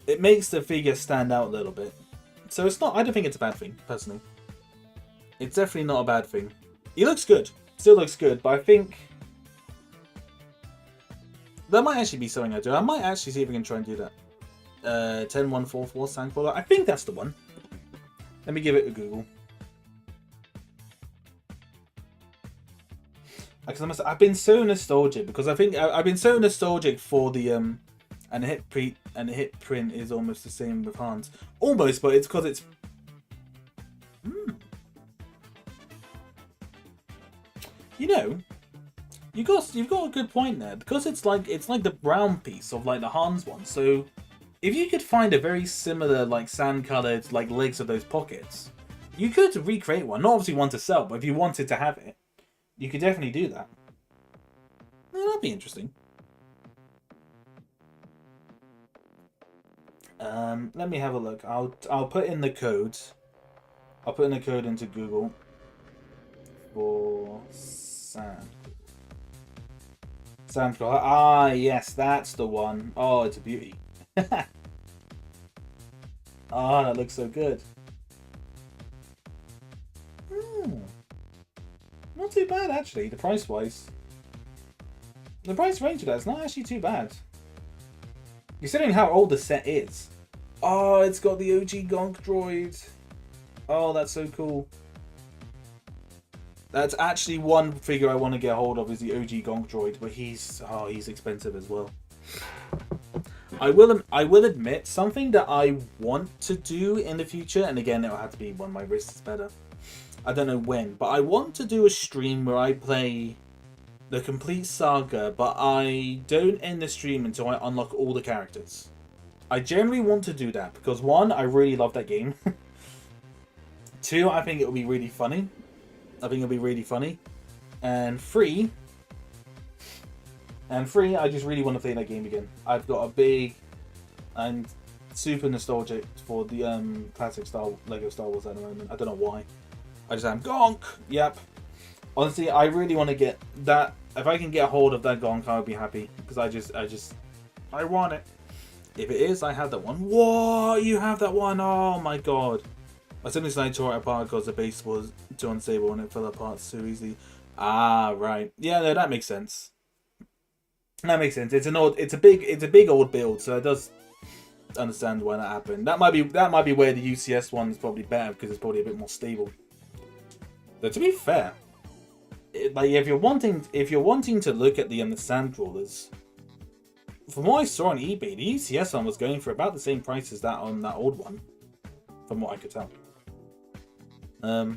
It makes the figure stand out a little bit. So it's not. I don't think it's a bad thing personally. It's definitely not a bad thing. He looks good. Still looks good, but I think that might actually be something I do. I might actually see if we can try and do that. 10144 Sandcrawler. I think that's the one. Let me give it a Google. Because I've been so nostalgic because I think I've been so nostalgic for the and the hip print is almost the same with Hans. Almost, but it's because it's. You know, you've got a good point there because it's like the brown piece of like the Hans one. So if you could find a very similar like sand-colored like legs of those pockets, you could recreate one. Not obviously one to sell, but if you wanted to have it, you could definitely do that. Well, that'd be interesting. Let me have a look. I'll put in the code. I'll put in the code into Google for Sandcrawler. Ah, yes, that's the one. Oh, it's a beauty. Oh, that looks so good. Not too bad, actually, the price-wise. The price range of that is not actually too bad. Considering how old the set is. Oh, it's got the OG Gonk droid. Oh, that's so cool. That's actually one figure I want to get hold of is the OG Gonk droid, but he's expensive as well. I will admit something that I want to do in the future, and again it'll have to be when my wrist is better. I don't know when, but I want to do a stream where I play the complete saga, but I don't end the stream until I unlock all the characters. I generally want to do that because one, I really love that game. Two, I think it will be really funny. And three, I just really want to play that game again. I've got a big and super nostalgic for the classic Lego Star Wars at the moment. I don't know why. I just am Gonk. Yep. Honestly, I really want to get that. If I can get a hold of that Gonk, I would be happy because I want it. If it is, I have that one. What? You have that one? Oh my god. I simply decided to tore it apart because the base was too unstable and it fell apart so easily. Ah, right. Yeah, no, that makes sense. That makes sense. It's a big old build, so it does. understand why that happened. That might be where the UCS one is probably better because it's probably a bit more stable. But to be fair, like if you're wanting to look at the sand crawlers, from what I saw on eBay, the UCS one was going for about the same price as that on that old one, from what I could tell. I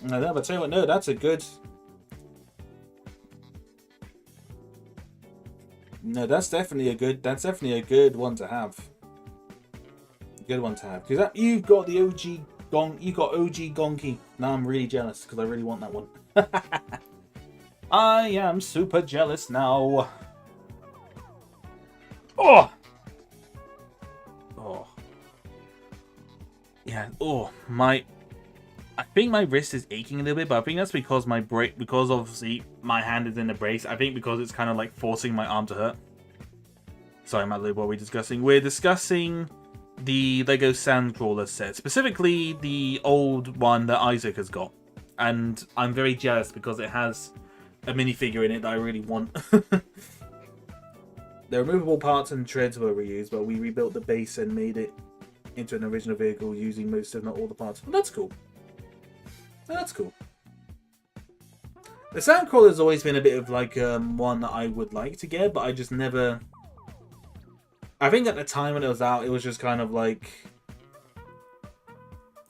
know, but tell you what, no, that's a good. No, that's definitely a good. That's definitely a good one to have. Good one to have, because you've got the OG Gonk. You got OG Gonky. Now I'm really jealous because I really want that one. I am super jealous now. Oh. Oh. Yeah. Oh my. I think my wrist is aching a little bit, but I think that's because because obviously my hand is in a brace. I think because it's kind of like forcing my arm to hurt. Sorry, Matt, what are we discussing? We're discussing the Lego Sandcrawler set, specifically the old one that Isaac has got. And I'm very jealous because it has a minifigure in it that I really want. The removable parts and treads were reused, but we rebuilt the base and made it into an original vehicle using most, if not all, the parts. Well, that's cool. That's cool. The Sandcrawler has always been a bit of like one that I would like to get, but I just never. I think at the time when it was out, it was just kind of like.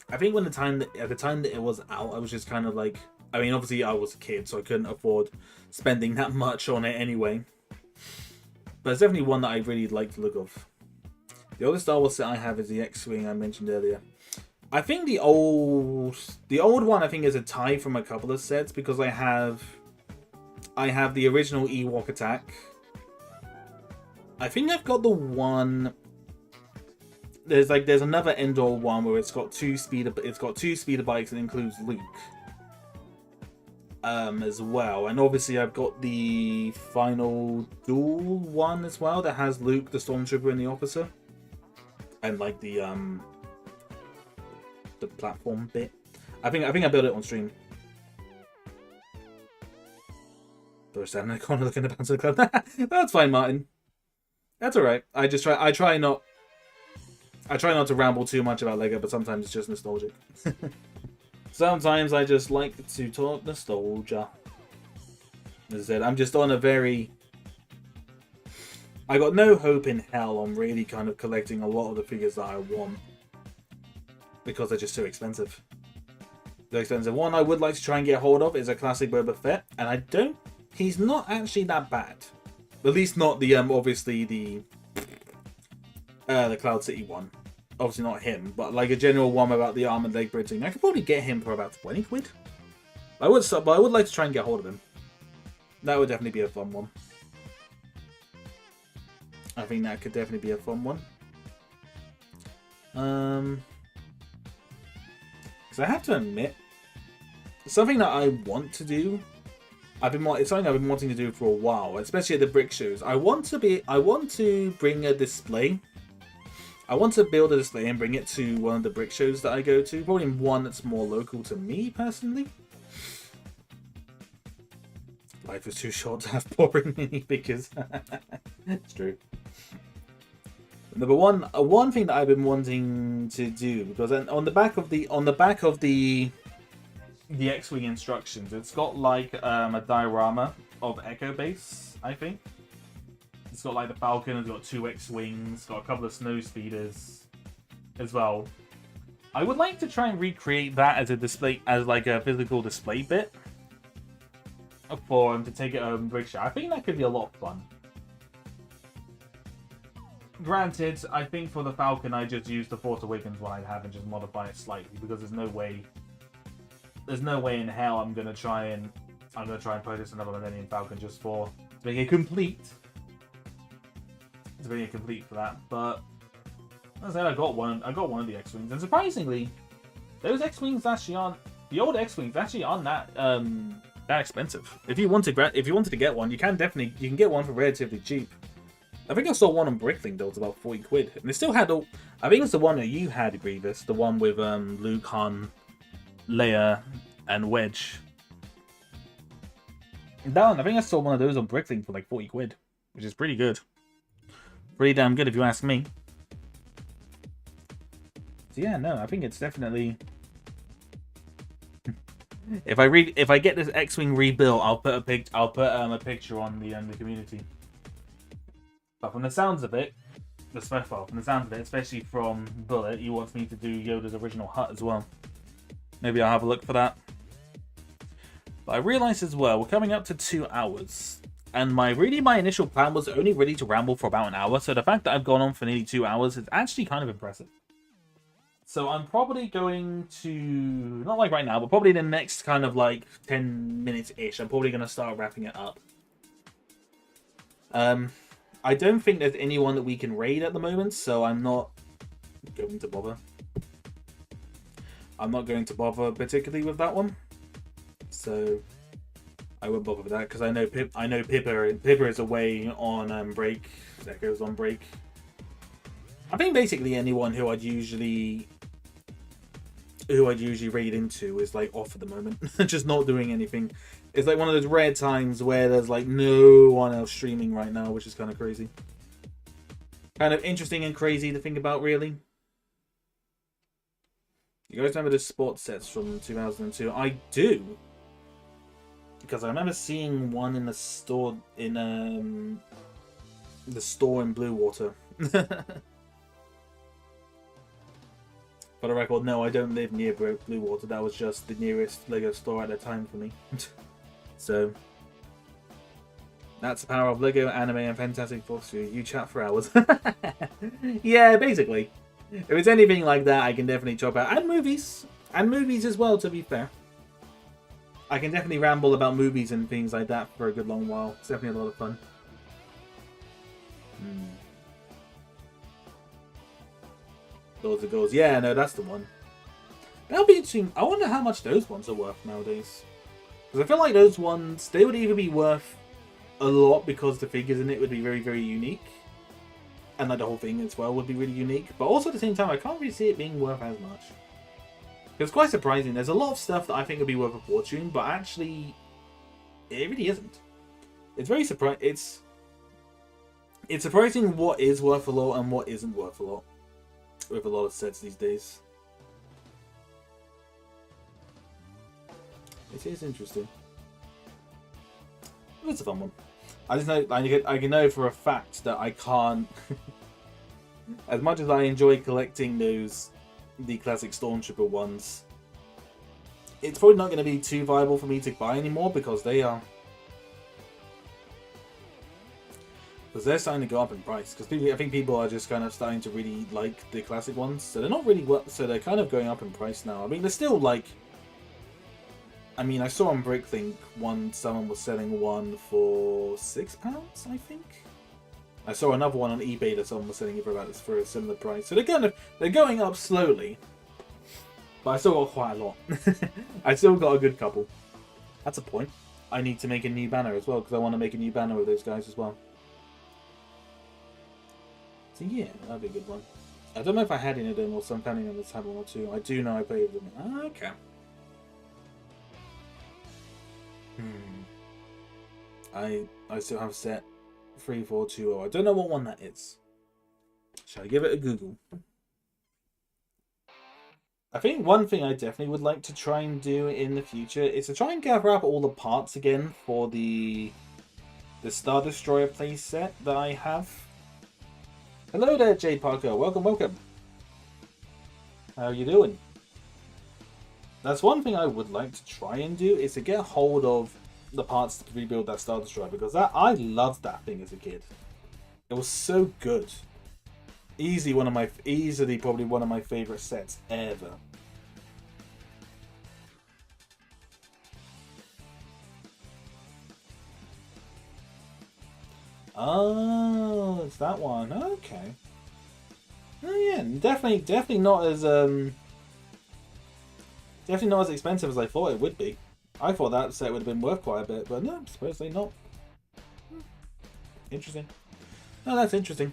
I think at the time that it was out, I was just kind of like. I mean, obviously I was a kid, so I couldn't afford spending that much on it anyway. But it's definitely one that I really like the look of. The other Star Wars set I have is the X-Wing I mentioned earlier. I think the old one I think is a tie from a couple of sets because I have the original Ewok attack. I think I've got the one. There's another Endor one where it's got two speeder bikes and includes Luke. As well, and obviously I've got the final duel one as well that has Luke, the Stormtrooper, and the officer, and like the platform bit. I think I built it on stream. They're standing in the corner looking at the club. That's fine, Martin. That's all right. I try not to ramble too much about Lego, but sometimes it's just nostalgic. Sometimes I just like to talk nostalgia. As I said, I'm just on a very. I got no hope in hell on really kind of collecting a lot of the figures that I want. Because they're just too expensive. The expensive one I would like to try and get hold of is a classic Boba Fett, and he's not actually that bad. At least not the obviously the Cloud City one. Obviously not him, but like a general one about the armored leg bridging. I could probably get him for about 20 quid. I would like to try and get hold of him. That would definitely be a fun one. I think that could definitely be a fun one. Because I have to admit, something that I want to do. It's something I've been wanting to do for a while, especially at the brick shows. I want to bring a display. I want to build a display and bring it to one of the brick shows that I go to. Probably one that's more local to me, personally. Life is too short to have boring minifigures. It's true. Number one thing that I've been wanting to do, because on the back of the X-Wing instructions, it's got like a diorama of Echo Base, I think. It's got like the Falcon, it's got 2 X-Wings, got a couple of snow speeders as well. I would like to try and recreate that as a display, as like a physical display bit for him to take it home brick show. I think that could be a lot of fun. Granted, I think for the Falcon I just used the Force Awakens one I have and just modify it slightly because there's no way in hell I'm gonna try and purchase another Millennium Falcon just to make it complete. To bring it complete for that, but as I said, I got one of the X-Wings, and surprisingly, those X-Wings actually aren't the old X-Wings actually aren't that expensive. If you wanted to get one, you can get one for relatively cheap. I think I saw one on Bricklink that was about 40 quid, and it still had all. I think it's the one that you had, Grievous, the one with Luke, Han, Leia, and Wedge. That one, I think I saw one of those on Bricklink for like 40 quid, which is pretty good. Pretty damn good if you ask me. So yeah, no, I think it's definitely... if I get this X-Wing rebuilt, I'll put a picture on the community. But from the sounds of it, especially from Bullet, he wants me to do Yoda's original hut as well. Maybe I'll have a look for that. But I realised as well, we're coming up to 2 hours. And my initial plan was only really to ramble for about an hour. So the fact that I've gone on for nearly 2 hours is actually kind of impressive. So I'm probably going to, not like right now, but probably the next kind of like 10 minutes-ish, I'm probably going to start wrapping it up. I don't think there's anyone that we can raid at the moment, so I'm not going to bother. I'm not going to bother particularly with that one. So I won't bother with that because I know Pippa is away on break. Zekko's on break. I think basically anyone who I'd usually raid into is like off at the moment, just not doing anything. It's like one of those rare times where there's like no one else streaming right now, which is kind of crazy. Kind of interesting and crazy to think about, really. You guys remember the sports sets from 2002? I do, because I remember seeing one in the store in Blue Water. For the record, no, I don't live near Blue Water. That was just the nearest Lego store at the time for me. So, that's the power of Lego, anime, and Fantastic Four. You chat for hours. Yeah, basically. If it's anything like that, I can definitely chop out. And movies. And movies as well, to be fair. I can definitely ramble about movies and things like that for a good long while. It's definitely a lot of fun. Lords of Goals. Yeah, no, that's the one. That'll be interesting. I wonder how much those ones are worth nowadays. Because I feel like those ones, they would either be worth a lot because the figures in it would be very, very unique. And like the whole thing as well would be really unique. But also at the same time, I can't really see it being worth as much. It's quite surprising. There's a lot of stuff that I think would be worth a fortune, but actually, it really isn't. It's very surprising. It's surprising what is worth a lot and what isn't worth a lot with a lot of sets these days. It is interesting. It's a fun one. I just know I can know for a fact that I can't. As much as I enjoy collecting the classic Stormtrooper ones, it's probably not going to be too viable for me to buy anymore because they're starting to go up in price. Because I think people are just kind of starting to really like the classic ones, so they're not really so they're kind of going up in price now. I mean, they're still like. I mean, I saw on BrickThink someone was selling one for £6, I think. I saw another one on eBay that someone was selling it for a similar price. So they're going up slowly, but I still got quite a lot. I still got a good couple. That's a point. I need to make a new banner as well because I want to make a new banner with those guys as well. So yeah, that'd be a good one. I don't know if I had any of them or some planning on this had one or two. I do know I played with them. Okay. I still have set 3420. I don't know what one that is. Shall I give it a Google? I think one thing I definitely would like to try and do in the future is to try and gather up all the parts again for the Star Destroyer playset that I have. Hello there, Jay Parker. Welcome, welcome. How are you doing? That's one thing I would like to try and do is to get hold of the parts to rebuild that Star Destroyer because I loved that thing as a kid. It was so good. Easily probably one of my favorite sets ever. Oh, it's that one. Okay. Oh yeah, definitely not as definitely not as expensive as I thought it would be. I thought that set would have been worth quite a bit, but no, supposedly not. Interesting. Oh, that's interesting.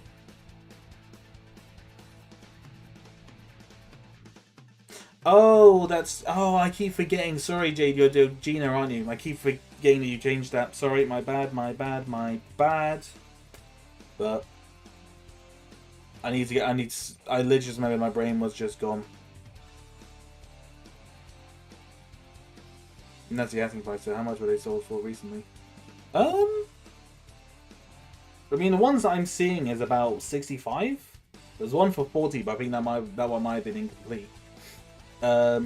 Oh, I keep forgetting. Sorry, Jade, you're doing Gina, aren't you? I keep forgetting that you changed that. Sorry, my bad. But I literally just remember my brain was just gone. And that's the asking price, so how much were they sold for recently? I mean, the ones that I'm seeing is about 65. There's one for 40, but I think that one might have been incomplete. Yeah,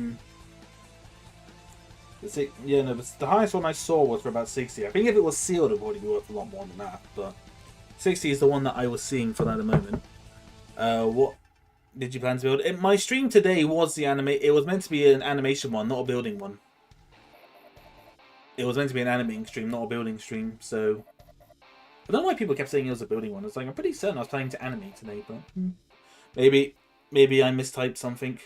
no, the highest one I saw was for about 60. I think if it was sealed, it would probably be worth a lot more than that. But 60 is the one that I was seeing for that at the moment. What did you plan to build? My stream today was the animate. It was meant to be an animation one, not a building one. It was meant to be an animating stream, not a building stream. So I don't know why people kept saying it was a building one. It's like I'm pretty certain I was planning to animate today, but maybe I mistyped something.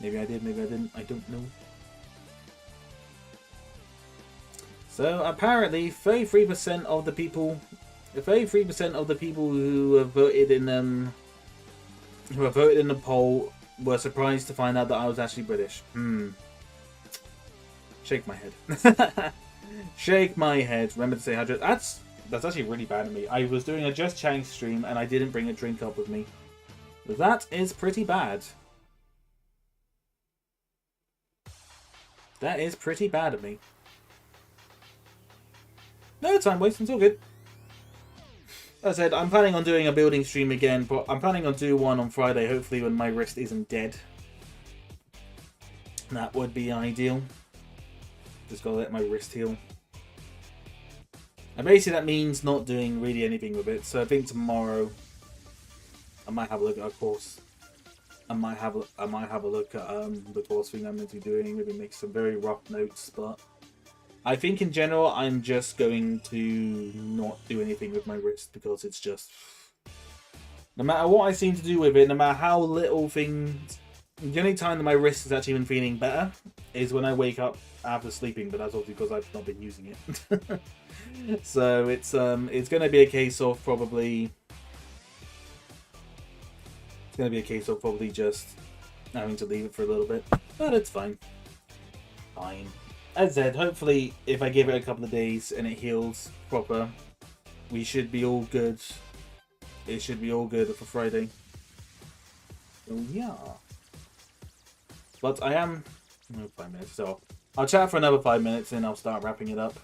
Maybe I did, maybe I didn't. I don't know. So apparently, 33% of the people, 33% of the people who have voted in the poll were surprised to find out that I was actually British. Shake my head. Shake my head. Remember to say 100. That's actually really bad of me. I was doing a Just Chatting stream and I didn't bring a drink up with me. That is pretty bad. That is pretty bad of me. No time wasting, it's all good. As I said, I'm planning on doing a building stream again, but I'm planning on doing one on Friday, hopefully when my wrist isn't dead. That would be ideal. Just gotta let my wrist heal. And basically that means not doing really anything with it, so I think tomorrow I might have a look at a course. I might have a look at the course thing I'm meant to be doing, maybe make some very rough notes, but I think in general, I'm just going to not do anything with my wrist because it's just... No matter what I seem to do with it, no matter how little things... The only time that my wrist has actually been feeling better is when I wake up after sleeping, but that's obviously because I've not been using it. So it's going to be a case of probably... It's going to be a case of probably just having to leave it for a little bit. But it's fine. Fine. As I said, hopefully if I give it a couple of days and it heals proper, we should be all good. It should be all good for Friday. So yeah. But I am... No, 5 minutes, so I'll chat for another 5 minutes and I'll start wrapping it up.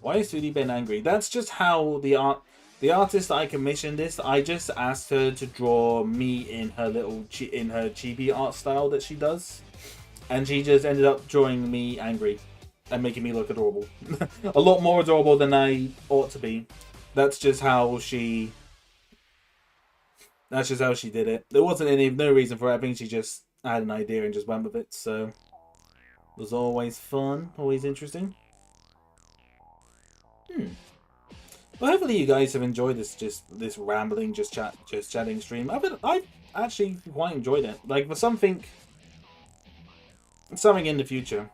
Why is 2D Ben angry? That's just how the artist that I commissioned this, I just asked her to draw me in her chibi art style that she does. And she just ended up drawing me angry and making me look adorable. A lot more adorable than I ought to be. That's just how she did it. There wasn't no reason for it. I think she just had an idea and just went with it. So it was always fun, always interesting. Well, hopefully you guys have enjoyed this rambling, just chatting stream. I've actually quite enjoyed it. Like for something in the future.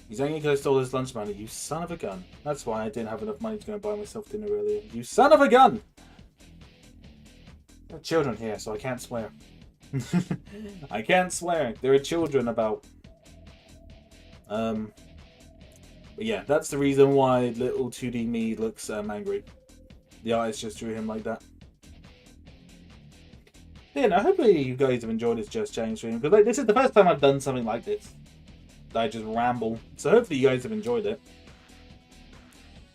He's angry because I stole his lunch money. You son of a gun. That's why I didn't have enough money to go and buy myself dinner earlier. You son of a gun! There are children here, so I can't swear. I can't swear. There are children about. But yeah, that's the reason why little 2D me looks angry. The artist just drew him like that. Yeah, no, hopefully you guys have enjoyed this Just Chatting stream, because like, this is the first time I've done something like this. That I just ramble. So hopefully you guys have enjoyed it.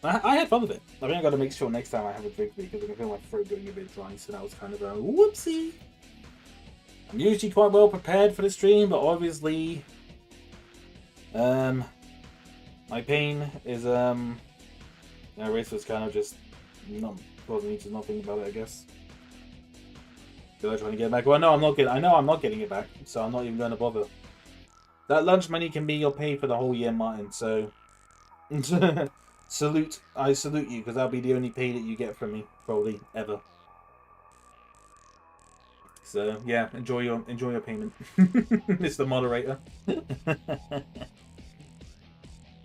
I had fun with it. I think I got to make sure next time I have a drink because I can feel my throat going a bit dry, so that was kind of a whoopsie. I'm usually quite well prepared for the stream, but obviously, my pain is my wrist was kind of just not causing me to not think about it, I guess. Did I try to get it back? Well, no, I'm not getting. I know I'm not getting it back, so I'm not even going to bother. That lunch money can be your pay for the whole year, Martin. So, I salute you, because that'll be the only pay that you get from me, probably ever. So yeah, enjoy your payment, Mr. Moderator.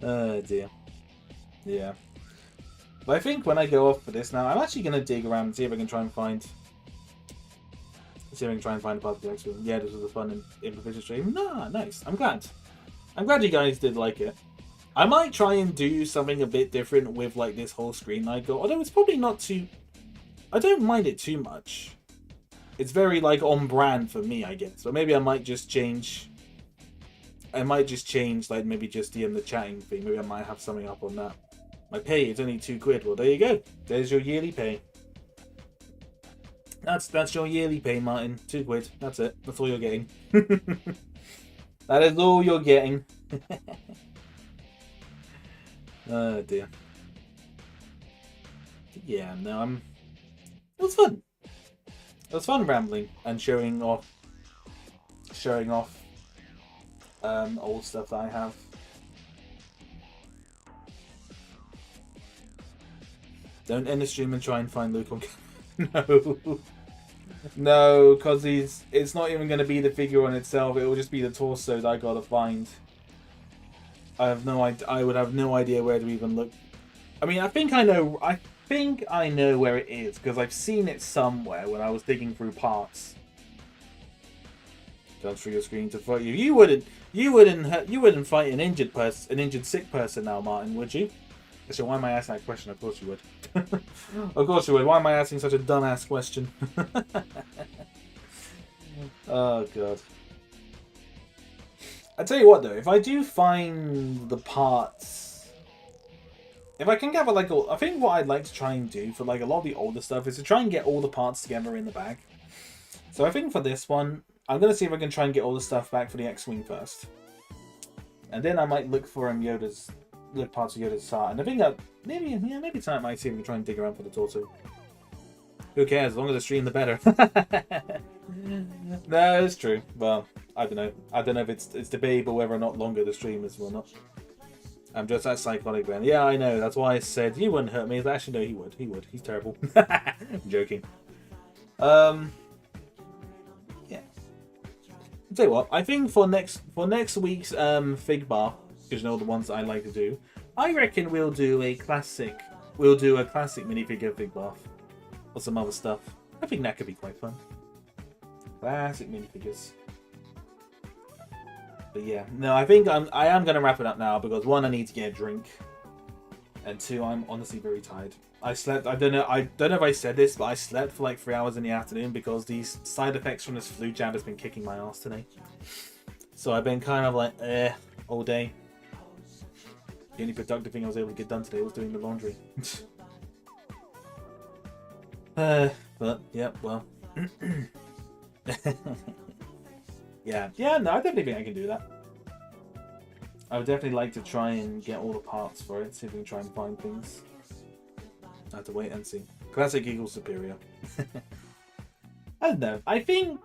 Oh dear. Yeah. But I think when I go off for this now, I'm actually gonna dig around and see if I can try and find. See if I can try and find a part of the next one. Yeah, this was a fun improvisation stream. Nah, nice. I'm glad. I'm glad you guys did like it. I might try and do something a bit different with like this whole screen I got. Although it's probably not too... I don't mind it too much. It's very like on brand for me, I guess. But maybe I might just change... I might just change like maybe just the chatting thing. Maybe I might have something up on that. My pay is only £2. Well, there you go. There's your yearly pay. That's your yearly pay, Martin. £2. That's it. That's all you're getting. That is all you're getting. Oh dear. Yeah, no, it was fun. It was fun rambling and showing off old stuff that I have. Don't end the stream and try and find Luke on No. No, because it's not even going to be the figure on itself. It will just be the torso that I gotta find. I would have no idea where to even look. I mean, I think I know where it is because I've seen it somewhere when I was digging through parts. Jumps through your screen to fight you. You wouldn't fight an injured sick person now, Martin, would you? So why am I asking that question? Of course you would. Of course you would. Why am I asking such a dumbass question? Oh god. I tell you what though, if I do find the parts, if I can gather like I think what I'd like to try and do for like a lot of the older stuff is to try and get all the parts together in the bag. So I think for this one, I'm gonna see if I can try and get all the stuff back for the X-Wing first, and then I might look for the parts of Yoda's heart. And I think that maybe tonight I might see if we can try and dig around for the torso. Who cares? As long as I stream, the better. No, it's true. Well, I don't know. I don't know if it's debatable whether or not longer the stream is or not. I'm just that psychotic man. Yeah, I know. That's why I said he wouldn't hurt me. Actually, no, he would. He would. He's terrible. I'm joking. Yeah. I'll tell you what. I think for next week's fig bar, because you know the ones that I like to do, I reckon we'll do a classic. We'll do a classic minifigure fig bath or some other stuff. I think that could be quite fun. Classic minifigures. But yeah, no, I think I am gonna wrap it up now because one, I need to get a drink, and two, I'm honestly very tired. I slept. I don't know if I said this, but I slept for like 3 hours in the afternoon because these side effects from this flu jab has been kicking my ass today. So I've been kind of like all day. The only productive thing I was able to get done today was doing the laundry. But yeah, well. Yeah, no, I definitely think I can do that. I would definitely like to try and get all the parts for it, see if we can try and find things. I have to wait and see. Classic equals superior. I don't know. I think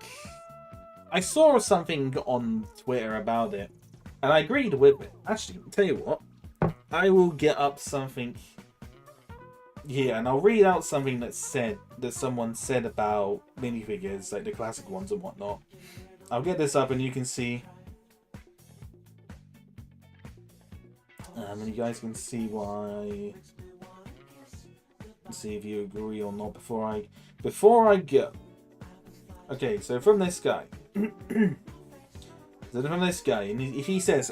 I saw something on Twitter about it, and I agreed with it. Actually, I'll tell you what. I will get up something here, and I'll read out something that someone said about minifigures, like the classic ones and whatnot. I'll get this up, and you can see, and you guys can see why. See if you agree or not before I go. Okay, so from this guy. So from this guy, and he says,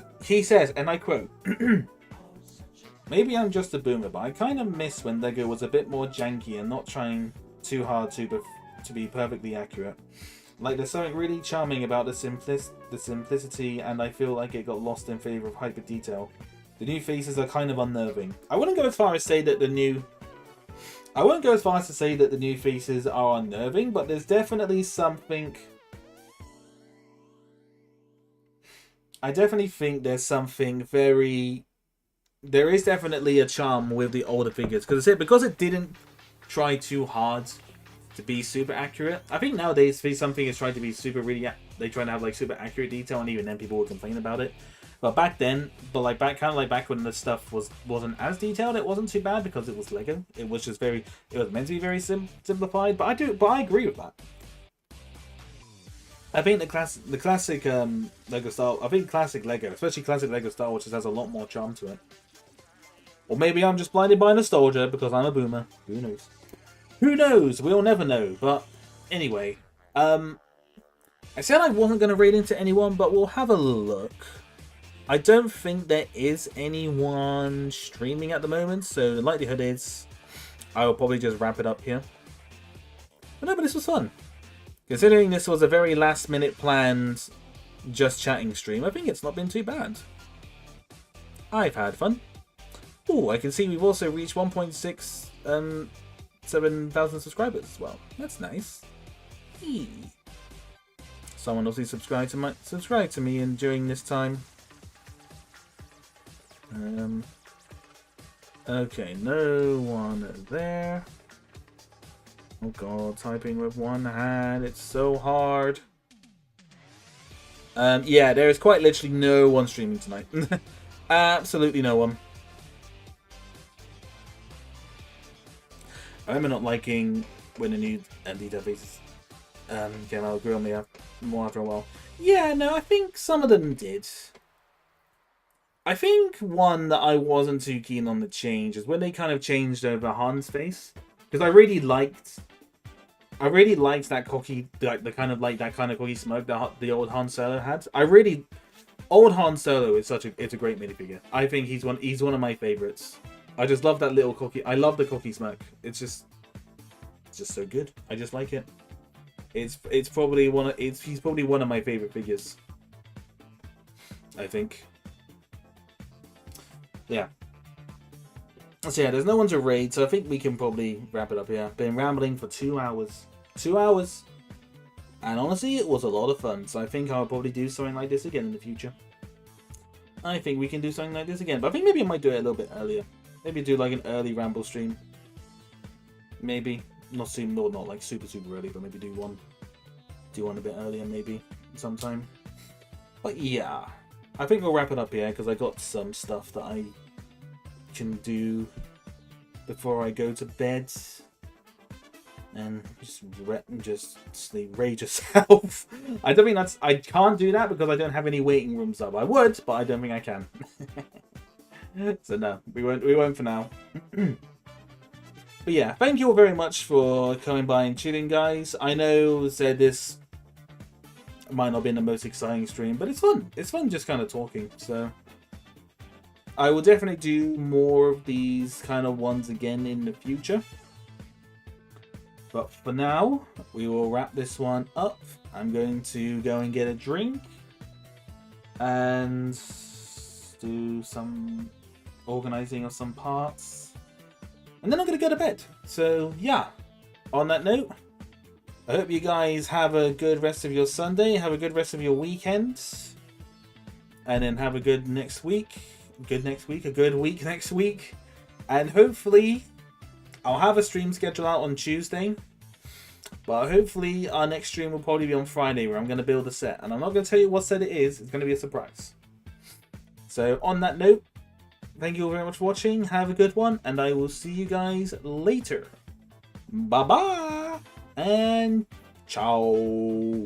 and I quote. Maybe I'm just a boomer, but I kind of miss when Lego was a bit more janky and not trying too hard to be perfectly accurate. Like, there's something really charming about the simplicity, and I feel like it got lost in favor of hyper detail. The new faces are kind of unnerving. I wouldn't go as far as to say that the new faces are unnerving, but there's definitely something. I definitely think there's something very. There is definitely a charm with the older figures because it didn't try too hard to be super accurate. I think nowadays something is trying to be they try to have like super accurate detail, and even then people will complain about it. But back then, back when the stuff wasn't as detailed, it wasn't too bad because it was Lego. It was just it was meant to be very simplified. But I agree with that. I think the classic Lego style. I think classic Lego, especially classic Lego Star Wars, just has a lot more charm to it. Or maybe I'm just blinded by nostalgia because I'm a boomer. Who knows? Who knows? We'll never know. But anyway, I said I wasn't going to read into anyone, but we'll have a look. I don't think there is anyone streaming at the moment, so the likelihood is I will probably just wrap it up here. But no, but this was fun. Considering this was a very last minute planned just chatting stream, I think it's not been too bad. I've had fun. Oh, I can see we've also reached 1.67,000 subscribers as well. That's nice. Yeeee. Someone obviously subscribed to me and during this time. Okay, no one there. Oh god, typing with one hand, it's so hard. Yeah, there is quite literally no one streaming tonight. Absolutely no one. I remember not liking when a new ND faces came out, grew on me more after a while. Yeah, no, I think some of them did. I think one that I wasn't too keen on the change is when they kind of changed over Han's face, because I really liked that cocky, that kind of cocky smoke that the old Han Solo had. Old Han Solo is it's a great minifigure. I think he's one of my favorites. I just love that little cocky. I love the cocky smoke. It's just so good. I just like it. He's probably one of my favorite figures. I think. Yeah. So yeah, there's no one to raid, so I think we can probably wrap it up here. Been rambling for 2 hours. 2 hours! And honestly, it was a lot of fun, so I think I'll probably do something like this again in the future. I think we can do something like this again, but I think maybe I might do it a little bit earlier. Maybe do like an early ramble stream. Maybe. Not like super early, but maybe do one a bit earlier maybe sometime. But yeah, I think we'll wrap it up here because I got some stuff that I can do before I go to bed. And just sleep, rage yourself. I don't think I can't do that because I don't have any waiting rooms up. I would, but I don't think I can. So no, we won't for now. But yeah, thank you all very much for coming by and chilling, guys. I know this might not have been the most exciting stream, but it's fun. It's fun just kind of talking. So I will definitely do more of these kind of ones again in the future. But for now, we will wrap this one up. I'm going to go and get a drink and do some organizing of some parts. And then I'm going to go to bed. So yeah, on that note, I hope you guys have a good rest of your Sunday. Have a good rest of your weekend. And then have a good next week. A good week next week. And hopefully I'll have a stream schedule out on Tuesday. But hopefully our next stream will probably be on Friday where I'm going to build a set. And I'm not going to tell you what set it is. It's going to be a surprise. So on that note, thank you all very much for watching. Have a good one. And I will see you guys later. Bye-bye. And ciao.